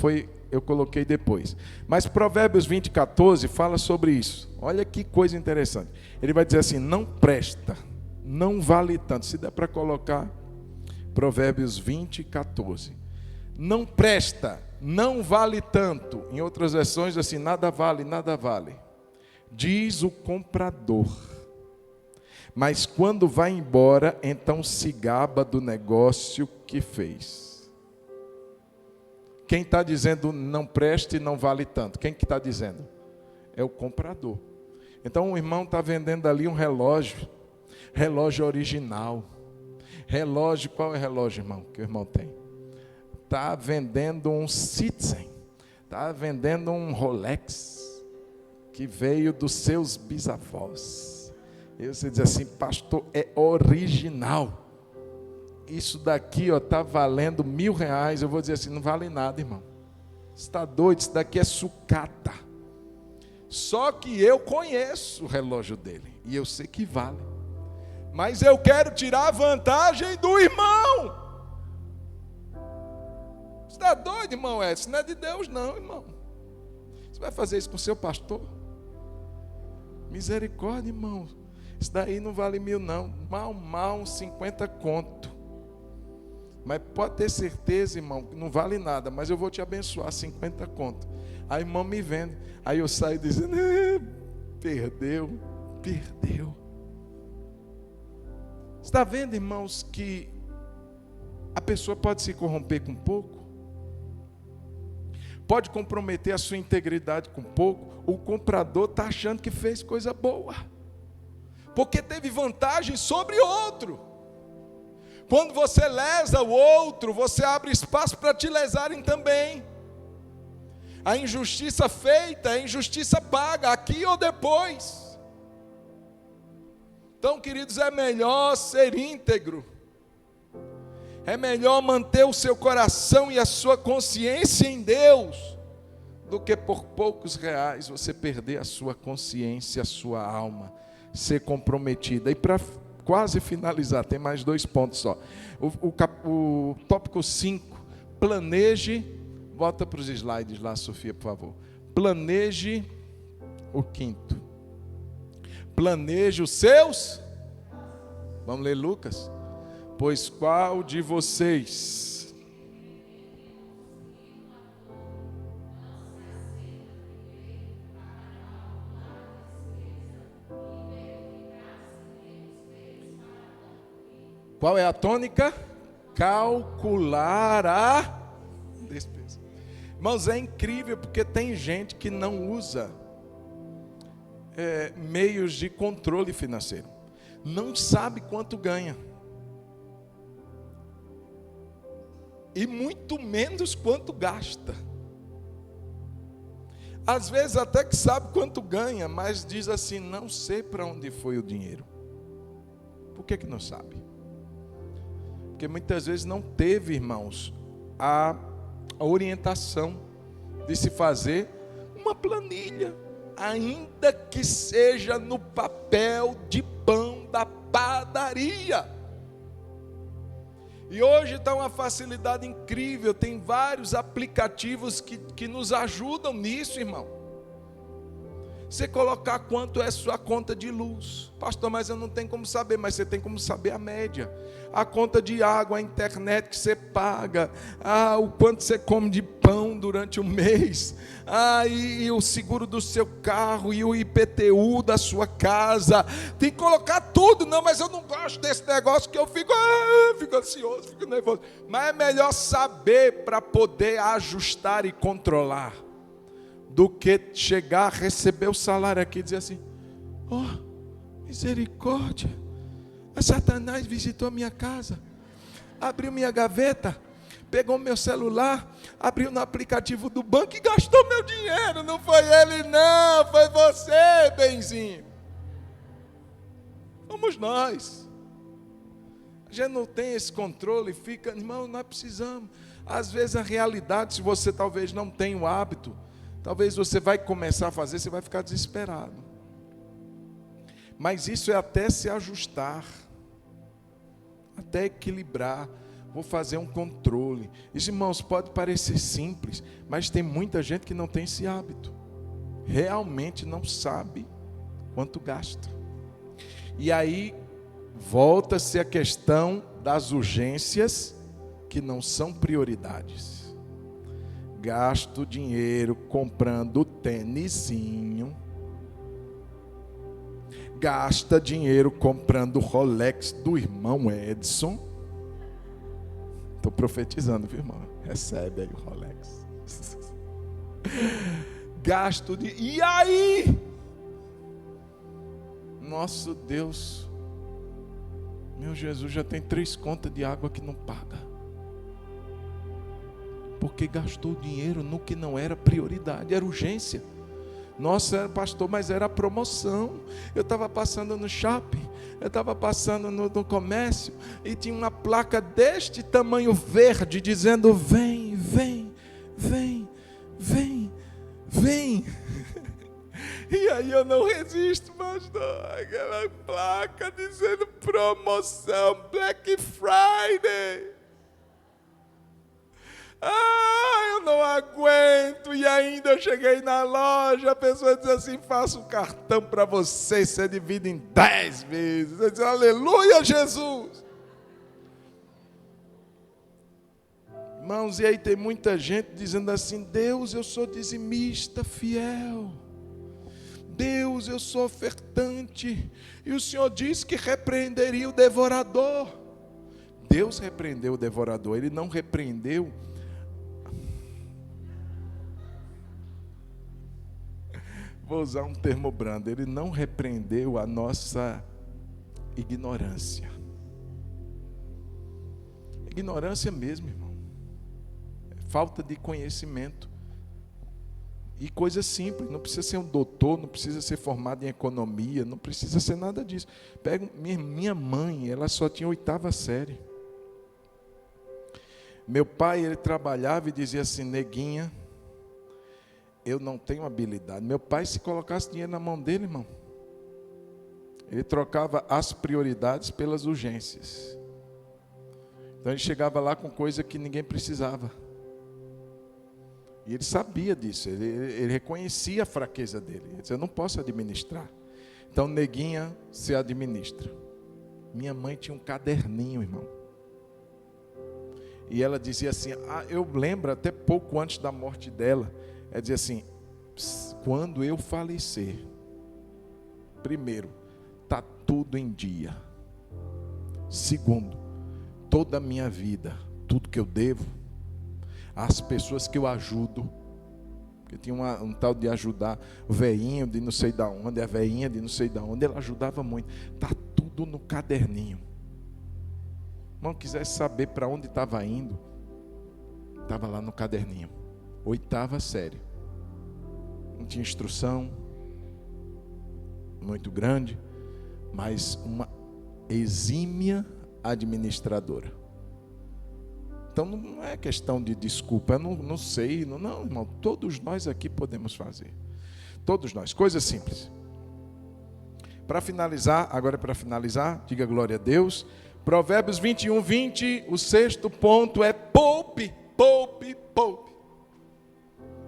eu coloquei depois. Mas Provérbios 20, 14 fala sobre isso. Olha que coisa interessante. Ele vai dizer assim: não presta, não vale tanto. Se der para colocar Provérbios 20, 14. Não presta, não vale tanto. Em outras versões assim, nada vale, nada vale. Diz o comprador. Mas quando vai embora, então se gaba do negócio que fez. Quem está dizendo não preste e não vale tanto? Quem que está dizendo? É o comprador. Então o irmão está vendendo ali um relógio original. Relógio, qual é o relógio, irmão, que o irmão tem? Está vendendo um Citizen, está vendendo um Rolex, que veio dos seus bisavós. E você diz assim: pastor, é original. Isso daqui está valendo R$1.000. Eu vou dizer assim: não vale nada, irmão. Você está doido? Isso daqui é sucata. Só que eu conheço o relógio dele, e eu sei que vale. Mas eu quero tirar a vantagem do irmão. Você está doido, irmão? Isso não é de Deus não, irmão. Você vai fazer isso com o seu pastor? Misericórdia, irmão. Isso daí não vale 1.000 não. Mal, uns 50 conto. Mas pode ter certeza, irmão, que não vale nada. Mas eu vou te abençoar, 50 conto. Aí o irmão me vende. Aí eu saio dizendo: perdeu. Está vendo, irmãos, que a pessoa pode se corromper com pouco? Pode comprometer a sua integridade com pouco? O comprador está achando que fez coisa boa, porque teve vantagem sobre outro. Quando você lesa o outro, você abre espaço para te lesarem também. A injustiça feita é injustiça paga, aqui ou depois. Então, queridos, é melhor ser íntegro. É melhor manter o seu coração e a sua consciência em Deus, do que por poucos reais você perder a sua consciência, a sua alma, ser comprometida. E para quase finalizar, tem mais 2 pontos só. O tópico 5, planeje, volta para os slides lá, Sofia, por favor. Planeje o 5º. Planeje os seus. Vamos ler Lucas? Pois qual de vocês qual é a tônica? Calcular a despesa. Irmãos, é incrível porque tem gente que não usa meios de controle financeiro. Não sabe quanto ganha. E muito menos quanto gasta. Às vezes até que sabe quanto ganha, mas diz assim: não sei para onde foi o dinheiro. Por que não sabe? Porque muitas vezes não teve, irmãos, a orientação de se fazer uma planilha, ainda que seja no papel de pão da padaria. E hoje está uma facilidade incrível, tem vários aplicativos que nos ajudam nisso, irmão. Você colocar quanto é sua conta de luz. Pastor, mas eu não tenho como saber. Mas você tem como saber a média. A conta de água, a internet que você paga, o quanto você come de pão durante o mês, e o seguro do seu carro, e o IPTU da sua casa. Tem que colocar tudo. Não, mas eu não gosto desse negócio, que eu fico ansioso, fico nervoso. Mas é melhor saber para poder ajustar e controlar, do que chegar, receber o salário aqui e dizer assim: misericórdia, a Satanás visitou a minha casa, abriu minha gaveta, pegou meu celular, abriu no aplicativo do banco e gastou meu dinheiro. Não foi ele não, foi você, benzinho. Fomos nós. A gente não tem esse controle, fica, irmão, nós precisamos. Às vezes a realidade, se você talvez não tenha o hábito, talvez você vai começar a fazer, você vai ficar desesperado. Mas isso é até se ajustar, até equilibrar. Vou fazer um controle. Isso, irmãos, pode parecer simples, mas tem muita gente que não tem esse hábito. Realmente não sabe quanto gasta. E aí volta-se a questão das urgências que não são prioridades. Gasto dinheiro comprando tênisinho. Gasta dinheiro comprando o Rolex do irmão Edson. Estou profetizando, viu, irmão? Recebe aí o Rolex. Gasto de... E aí? Nosso Deus, meu Jesus, já tem 3 contas de água que não paga. Porque gastou dinheiro no que não era prioridade, era urgência. Nossa, pastor, mas era promoção. Eu estava passando no shopping, eu estava passando no comércio, e tinha uma placa deste tamanho verde, dizendo, vem, vem, vem, vem, vem. E aí eu não resisto, pastor. Aquela placa dizendo promoção, Black Friday. Eu não aguento. E ainda eu cheguei na loja, a pessoa diz assim, faça um cartão para você divide em 10 vezes. Eu disse, aleluia, Jesus. Irmãos, e aí tem muita gente dizendo assim, Deus, eu sou dizimista fiel. Deus, eu sou ofertante, e o Senhor disse que repreenderia o devorador. Deus repreendeu o devorador, Ele não repreendeu. Vou usar um termo brando, Ele não repreendeu a nossa ignorância. Ignorância mesmo, irmão. Falta de conhecimento. E coisa simples, não precisa ser um doutor, não precisa ser formado em economia, não precisa ser nada disso. Pega minha mãe, ela só tinha 8ª série. Meu pai, ele trabalhava e dizia assim, neguinha, eu não tenho habilidade. Meu pai, se colocasse dinheiro na mão dele, irmão, ele trocava as prioridades pelas urgências. Então ele chegava lá com coisa que ninguém precisava. E ele sabia disso, ele reconhecia a fraqueza dele. Ele disse, eu não posso administrar. Então, neguinha, se administra. Minha mãe tinha um caderninho, irmão. E ela dizia assim, eu lembro até pouco antes da morte dela, ela dizia assim, quando eu falecer, primeiro, está tudo em dia. Segundo, toda a minha vida, tudo que eu devo, as pessoas que eu ajudo, porque tinha um tal de ajudar o velhinho de não sei da onde, a velhinha de não sei da onde, ela ajudava muito. Está tudo no caderninho. Irmão, quisesse saber para onde estava indo, estava lá no caderninho. 8ª série. Não tinha instrução muito grande, mas uma exímia administradora. Então não é questão de desculpa, eu não sei, não, irmão, todos nós aqui podemos fazer. Todos nós, coisa simples. Para finalizar, agora é para finalizar, diga glória a Deus. Provérbios 21, 20, o 6º ponto é poupe, poupe, poupe.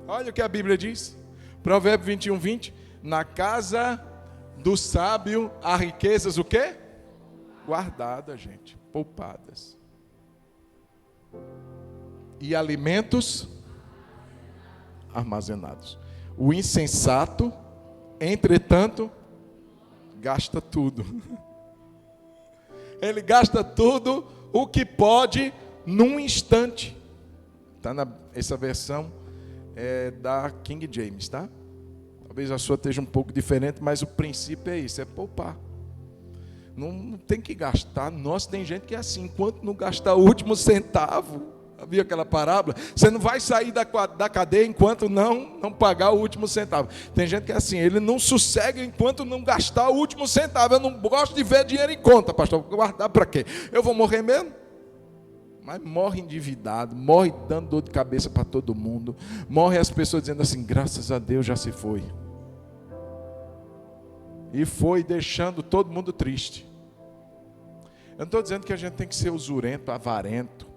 Olha o que a Bíblia diz. Provérbios 21, 20, na casa do sábio há riquezas o quê? Guardadas, gente, poupadas. E alimentos armazenados. O insensato, entretanto, gasta tudo. Ele gasta tudo o que pode num instante. Essa versão é da King James, tá? Talvez a sua esteja um pouco diferente, mas o princípio é isso, é poupar. Não tem que gastar. Nossa, tem gente que é assim, enquanto não gastar o último centavo, Viu aquela parábola? Você não vai sair da cadeia enquanto não pagar o último centavo. Tem gente que é assim, ele não sossega enquanto não gastar o último centavo. Eu não gosto de ver dinheiro em conta, pastor. Guardar para quê? Eu vou morrer mesmo? Mas morre endividado, morre dando dor de cabeça para todo mundo. Morre as pessoas dizendo assim, graças a Deus já se foi. E foi deixando todo mundo triste. Eu não estou dizendo que a gente tem que ser usurento, avarento,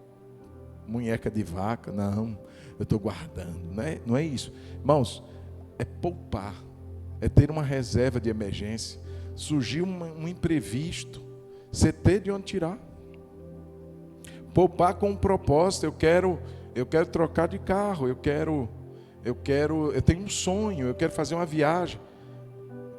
munheca de vaca, não, eu estou guardando, não é isso. Irmãos, é poupar, é ter uma reserva de emergência. Surgiu um imprevisto, você ter de onde tirar. Poupar com um propósito, eu quero trocar de carro, eu tenho um sonho, eu quero fazer uma viagem.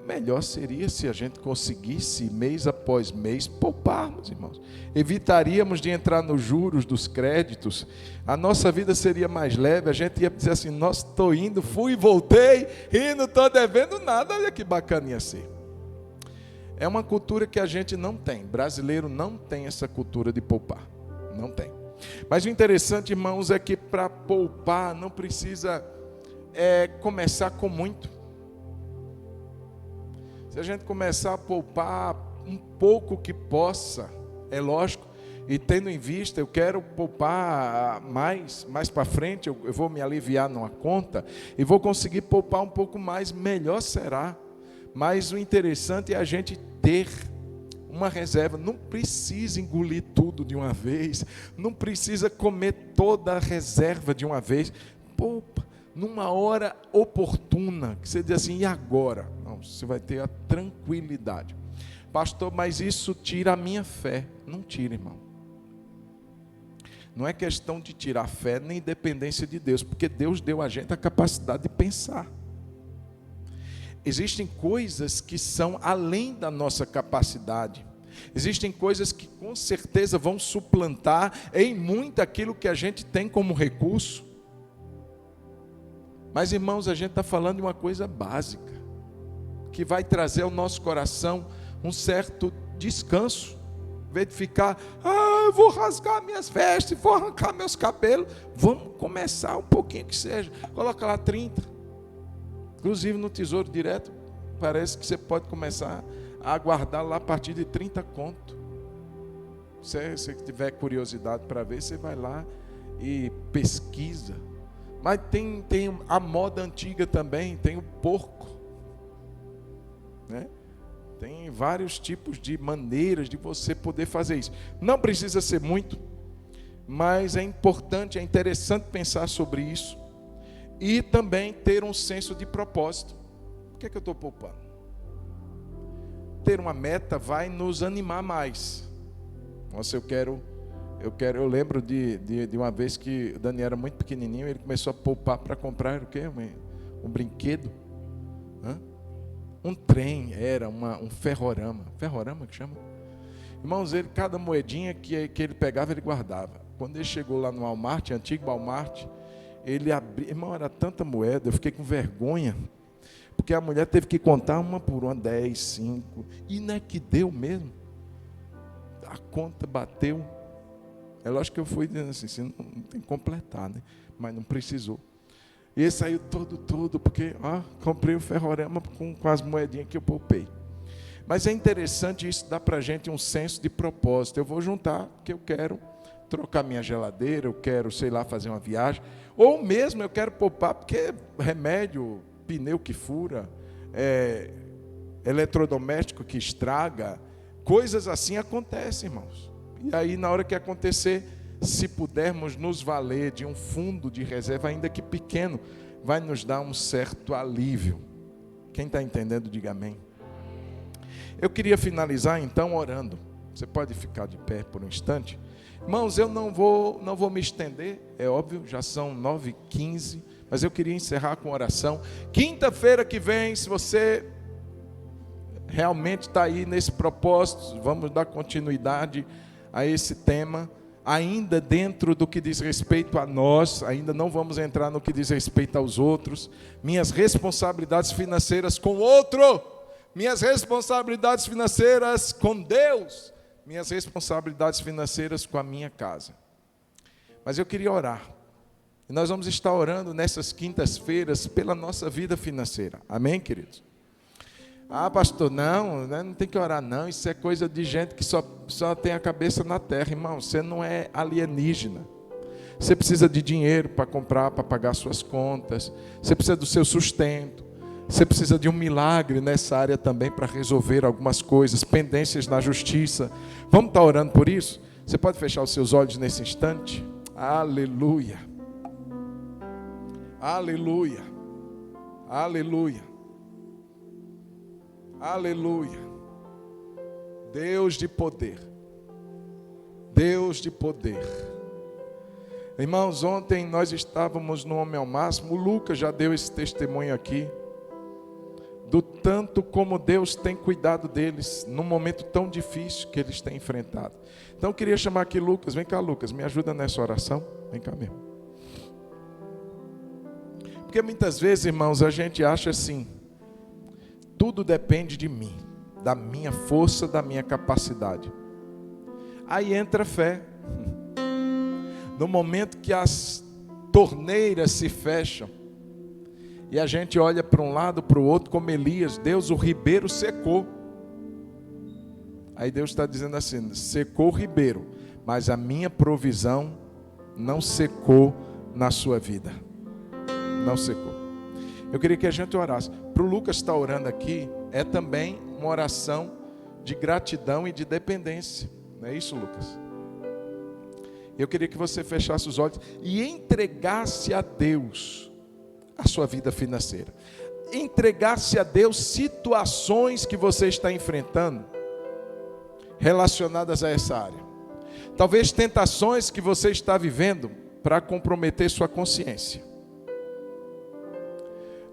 Melhor seria se a gente conseguisse, mês após mês, pouparmos, irmãos. Evitaríamos de entrar nos juros dos créditos. A nossa vida seria mais leve. A gente ia dizer assim, nossa, estou indo, fui e voltei, e não estou devendo nada. Olha que bacana ia ser. É uma cultura que a gente não tem. Brasileiro não tem essa cultura de poupar. Não tem. Mas o interessante, irmãos, é que para poupar não precisa começar com muito. Se a gente começar a poupar um pouco que possa, é lógico, e tendo em vista, eu quero poupar mais para frente, eu vou me aliviar numa conta, e vou conseguir poupar um pouco mais, melhor será. Mas o interessante é a gente ter uma reserva, não precisa engolir tudo de uma vez, não precisa comer toda a reserva de uma vez, poupa. Numa hora oportuna, que você diz assim, e agora? Não, você vai ter a tranquilidade. Pastor, mas isso tira a minha fé. Não tira, irmão. Não é questão de tirar fé, nem dependência de Deus, porque Deus deu a gente a capacidade de pensar. Existem coisas que são além da nossa capacidade. Existem coisas que com certeza vão suplantar em muito aquilo que a gente tem como recurso. Mas, irmãos, a gente está falando de uma coisa básica, que vai trazer ao nosso coração um certo descanso. Em vez de ficar, eu vou rasgar minhas vestes, vou arrancar meus cabelos. Vamos começar um pouquinho que seja. Coloca lá 30. Inclusive no Tesouro Direto, parece que você pode começar a guardar lá a partir de 30 conto. Se você tiver curiosidade para ver, você vai lá e pesquisa. Mas tem a moda antiga também, tem o porco, né? Tem vários tipos de maneiras de você poder fazer isso. Não precisa ser muito, mas é importante, é interessante pensar sobre isso. E também ter um senso de propósito. Por que eu estou poupando? Ter uma meta vai nos animar mais. Nossa, eu lembro de uma vez que o Daniel era muito pequenininho, ele começou a poupar para comprar o quê? Um brinquedo. Um trem, era um ferrorama. Ferrorama que chama? Irmãos, cada moedinha que ele pegava, ele guardava. Quando ele chegou lá no Walmart, antigo Walmart, ele abriu, irmão, era tanta moeda, eu fiquei com vergonha, porque a mulher teve que contar uma por uma, 10, 5, e não é que deu mesmo. A conta bateu. É lógico que eu fui dizendo assim, não tem que completar, né? Mas não precisou. E ele saiu todo, porque comprei o ferrorama com as moedinhas que eu poupei. Mas é interessante, isso dá para a gente um senso de propósito. Eu vou juntar, porque eu quero trocar minha geladeira, eu quero, sei lá, fazer uma viagem. Ou mesmo eu quero poupar, porque remédio, pneu que fura, eletrodoméstico que estraga, coisas assim acontecem, irmãos. E aí, na hora que acontecer, se pudermos nos valer de um fundo de reserva, ainda que pequeno, vai nos dar um certo alívio. Quem está entendendo, diga amém. Eu queria finalizar, então, orando. Você pode ficar de pé por um instante? Irmãos, eu não vou me estender, é óbvio, já são 9h15, mas eu queria encerrar com oração. Quinta-feira que vem, se você realmente está aí nesse propósito, vamos dar continuidade a esse tema, ainda dentro do que diz respeito a nós, ainda não vamos entrar no que diz respeito aos outros, minhas responsabilidades financeiras com o outro, minhas responsabilidades financeiras com Deus, minhas responsabilidades financeiras com a minha casa. Mas eu queria orar. E nós vamos estar orando nessas quintas-feiras pela nossa vida financeira. Amém, queridos? Ah, pastor, não tem que orar não. Isso é coisa de gente que só tem a cabeça na terra. Irmão, você não é alienígena. Você precisa de dinheiro para comprar, para pagar suas contas. Você precisa do seu sustento. Você precisa de um milagre nessa área também para resolver algumas coisas, pendências na justiça. Vamos estar orando por isso? Você pode fechar os seus olhos nesse instante? Aleluia. Aleluia. Aleluia. Aleluia. Deus de poder. Deus de poder. Irmãos, ontem nós estávamos no Homem ao Máximo. O Lucas já deu esse testemunho aqui. Do tanto como Deus tem cuidado deles num momento tão difícil que eles têm enfrentado. Então eu queria chamar aqui Lucas. Vem cá, Lucas, me ajuda nessa oração. Vem cá mesmo. Porque muitas vezes, irmãos, a gente acha assim: tudo depende de mim, da minha força, da minha capacidade. Aí entra a fé. No momento que as torneiras se fecham, e a gente olha para um lado, para o outro, como Elias, Deus, o ribeiro secou. Aí Deus está dizendo assim: secou o ribeiro, mas a minha provisão não secou na sua vida. Não secou. Eu queria que a gente orasse. Para o Lucas estar orando aqui, é também uma oração de gratidão e de dependência. Não é isso, Lucas? Eu queria que você fechasse os olhos e entregasse a Deus a sua vida financeira. Entregasse a Deus situações que você está enfrentando relacionadas a essa área. Talvez tentações que você está vivendo para comprometer sua consciência.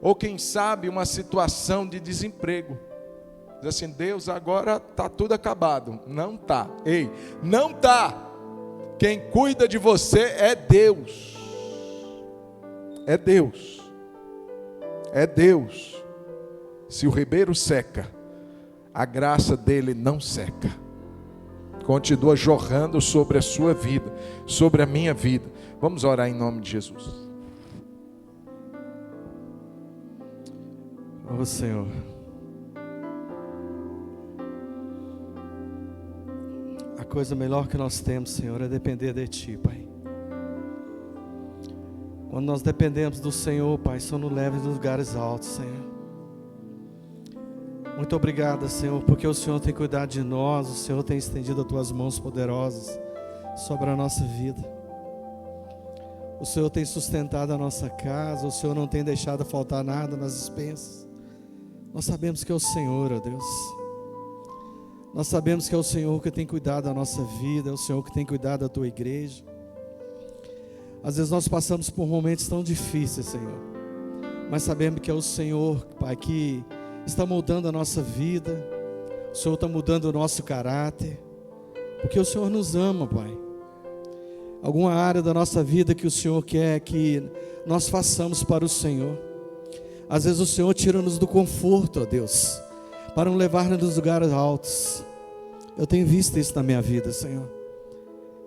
Ou quem sabe uma situação de desemprego. Diz assim: Deus, agora está tudo acabado. Não está. Ei, não está. Quem cuida de você é Deus. É Deus. É Deus. Se o ribeiro seca, a graça dele não seca. Continua jorrando sobre a sua vida, sobre a minha vida. Vamos orar em nome de Jesus. Ô Senhor, a coisa melhor que nós temos, Senhor, é depender de Ti, Pai. Quando nós dependemos do Senhor, Pai, só nos leva nos lugares altos, Senhor. Muito obrigado, Senhor, porque o Senhor tem cuidado de nós, o Senhor tem estendido as Tuas mãos poderosas sobre a nossa vida. O Senhor tem sustentado a nossa casa, o Senhor não tem deixado faltar nada nas despensas. Nós sabemos que é o Senhor, ó Deus. Nós sabemos que é o Senhor que tem cuidado da nossa vida, é o Senhor que tem cuidado da Tua igreja. Às vezes nós passamos por momentos tão difíceis, Senhor, mas sabemos que é o Senhor, Pai, que está mudando a nossa vida. O Senhor está mudando o nosso caráter, porque o Senhor nos ama, Pai. Alguma área da nossa vida que o Senhor quer que nós façamos para o Senhor. Às vezes o Senhor tira-nos do conforto, ó Deus, para nos levar nos lugares altos. Eu tenho visto isso na minha vida, Senhor.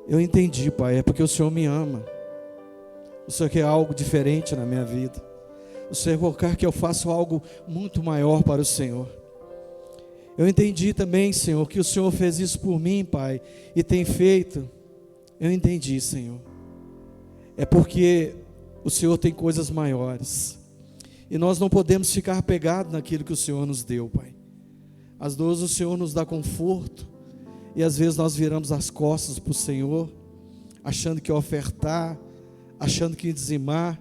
Eu entendi, Pai, é porque o Senhor me ama. O Senhor quer algo diferente na minha vida. O Senhor quer que eu faça algo muito maior para o Senhor. Eu entendi também, Senhor, que o Senhor fez isso por mim, Pai, e tem feito. Eu entendi, Senhor. É porque o Senhor tem coisas maiores. E nós não podemos ficar pegados naquilo que o Senhor nos deu, Pai. Às vezes o Senhor nos dá conforto, e às vezes nós viramos as costas para o Senhor, achando que ofertar, achando que dizimar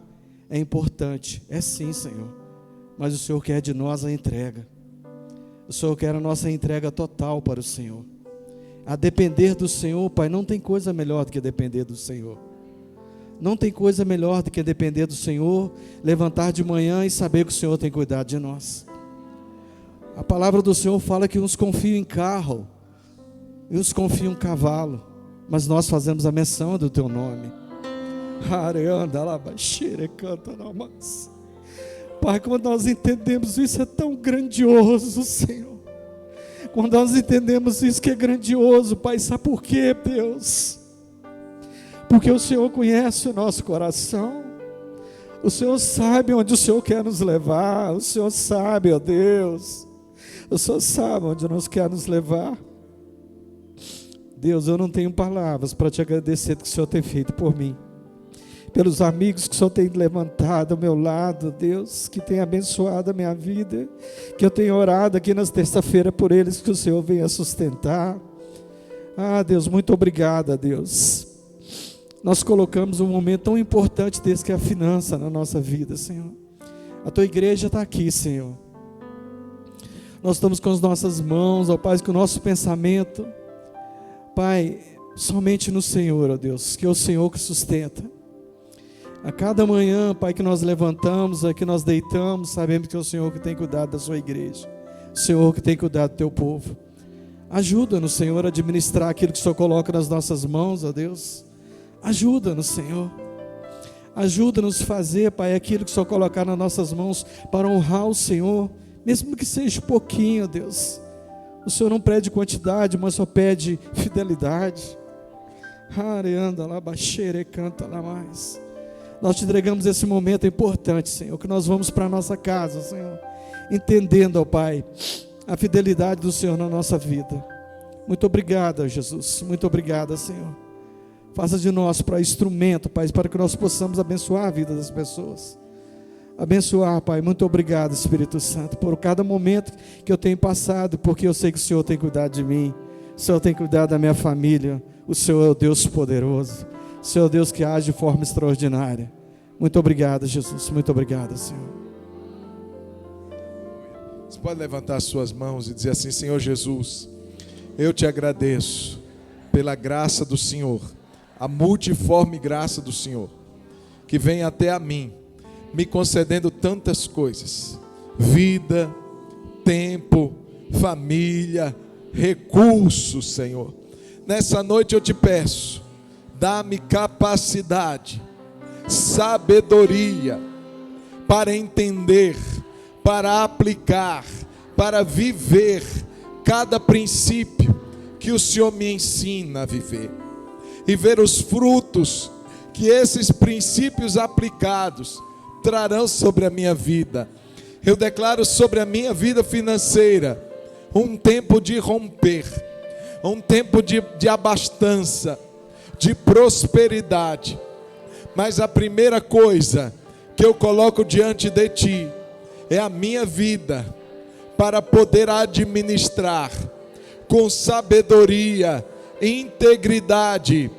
é importante. É sim, Senhor, mas o Senhor quer de nós a entrega. O Senhor quer a nossa entrega total para o Senhor. A depender do Senhor, Pai, não tem coisa melhor do que depender do Senhor. Não tem coisa melhor do que depender do Senhor, levantar de manhã e saber que o Senhor tem cuidado de nós. A palavra do Senhor fala que uns confiam em carro, e uns confiam em cavalo, mas nós fazemos a menção do Teu nome. Pai, quando nós entendemos isso, é tão grandioso, Senhor. Quando nós entendemos isso que é grandioso, Pai, sabe por quê, Deus? porque o Senhor conhece o nosso coração. O Senhor sabe onde o Senhor quer nos levar. O Senhor sabe, ó Deus. O Senhor sabe onde nos quer nos levar. Deus, eu não tenho palavras para te agradecer do que o Senhor tem feito por mim, pelos amigos que o Senhor tem levantado ao meu lado, Deus, que tem abençoado a minha vida, que eu tenho orado aqui nas terça-feiras por eles, que o Senhor venha sustentar. Deus, muito obrigado, Deus. Nós colocamos um momento tão importante desse, que é a finança na nossa vida, Senhor. A tua igreja está aqui, Senhor. Nós estamos com as nossas mãos, ó Pai, com o nosso pensamento, Pai, somente no Senhor, ó Deus, que é o Senhor que sustenta. A cada manhã, Pai, que nós levantamos, que nós deitamos, sabemos que é o Senhor que tem cuidado da sua igreja, o Senhor que tem cuidado do teu povo. Ajuda-nos, Senhor, a administrar aquilo que o Senhor coloca nas nossas mãos, ó Deus. Ajuda-nos, Senhor. Ajuda-nos a fazer, Pai, aquilo que o Senhor colocar nas nossas mãos para honrar o Senhor, mesmo que seja pouquinho, ó Deus. O Senhor não pede quantidade, mas só pede fidelidade. Areanda lá, baixeira, canta lá mais. Nós te entregamos esse momento importante, Senhor, que nós vamos para a nossa casa, Senhor, entendendo, ó Pai, a fidelidade do Senhor na nossa vida. Muito obrigado, Jesus. Muito obrigado, Senhor. Faça de nós para instrumento, Pai, para que nós possamos abençoar a vida das pessoas. Abençoar, Pai. Muito obrigado, Espírito Santo, por cada momento que eu tenho passado, porque eu sei que o Senhor tem cuidado de mim, o Senhor tem cuidado da minha família, o Senhor é o Deus poderoso, o Senhor é o Deus que age de forma extraordinária. Muito obrigado, Jesus. Muito obrigado, Senhor. Você pode levantar as suas mãos e dizer assim: Senhor Jesus, eu te agradeço pela graça do Senhor, a multiforme graça do Senhor, que vem até a mim, me concedendo tantas coisas: vida, tempo, família, recursos, Senhor. Nessa noite eu te peço, dá-me capacidade, sabedoria para entender, para aplicar, para viver cada princípio que o Senhor me ensina a viver, e ver os frutos que esses princípios aplicados trarão sobre a minha vida. Eu declaro sobre a minha vida financeira um tempo de romper, um tempo de abastança, de prosperidade. Mas a primeira coisa que eu coloco diante de Ti é a minha vida, para poder administrar com sabedoria e integridade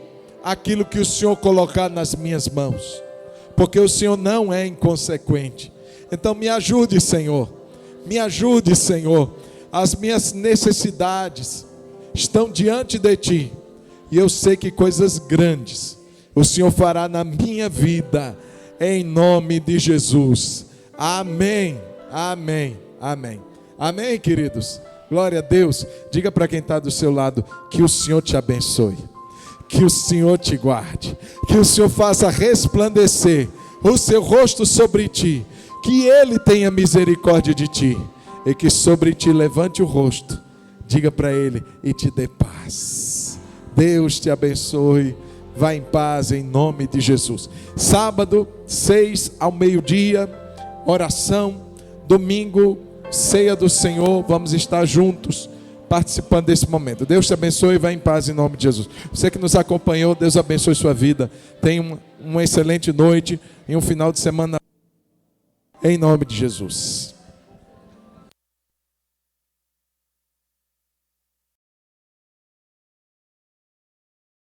aquilo que o Senhor colocar nas minhas mãos, porque o Senhor não é inconsequente. Então me ajude, Senhor, me ajude, Senhor. As minhas necessidades estão diante de Ti, e eu sei que coisas grandes o Senhor fará na minha vida, em nome de Jesus. Amém, amém, amém. Amém, queridos? Glória a Deus. Diga para quem está do seu lado que o Senhor te abençoe, que o Senhor te guarde, que o Senhor faça resplandecer o seu rosto sobre ti, que Ele tenha misericórdia de ti, e que sobre ti levante o rosto, diga para Ele, e te dê paz. Deus te abençoe. Vá em paz, em nome de Jesus. Sábado, 6 ao meio-dia, oração. Domingo, ceia do Senhor. Vamos estar juntos, participando desse momento. Deus te abençoe e vá em paz, em nome de Jesus. Você que nos acompanhou, Deus abençoe sua vida. Tenha uma excelente noite e um final de semana, em nome de Jesus.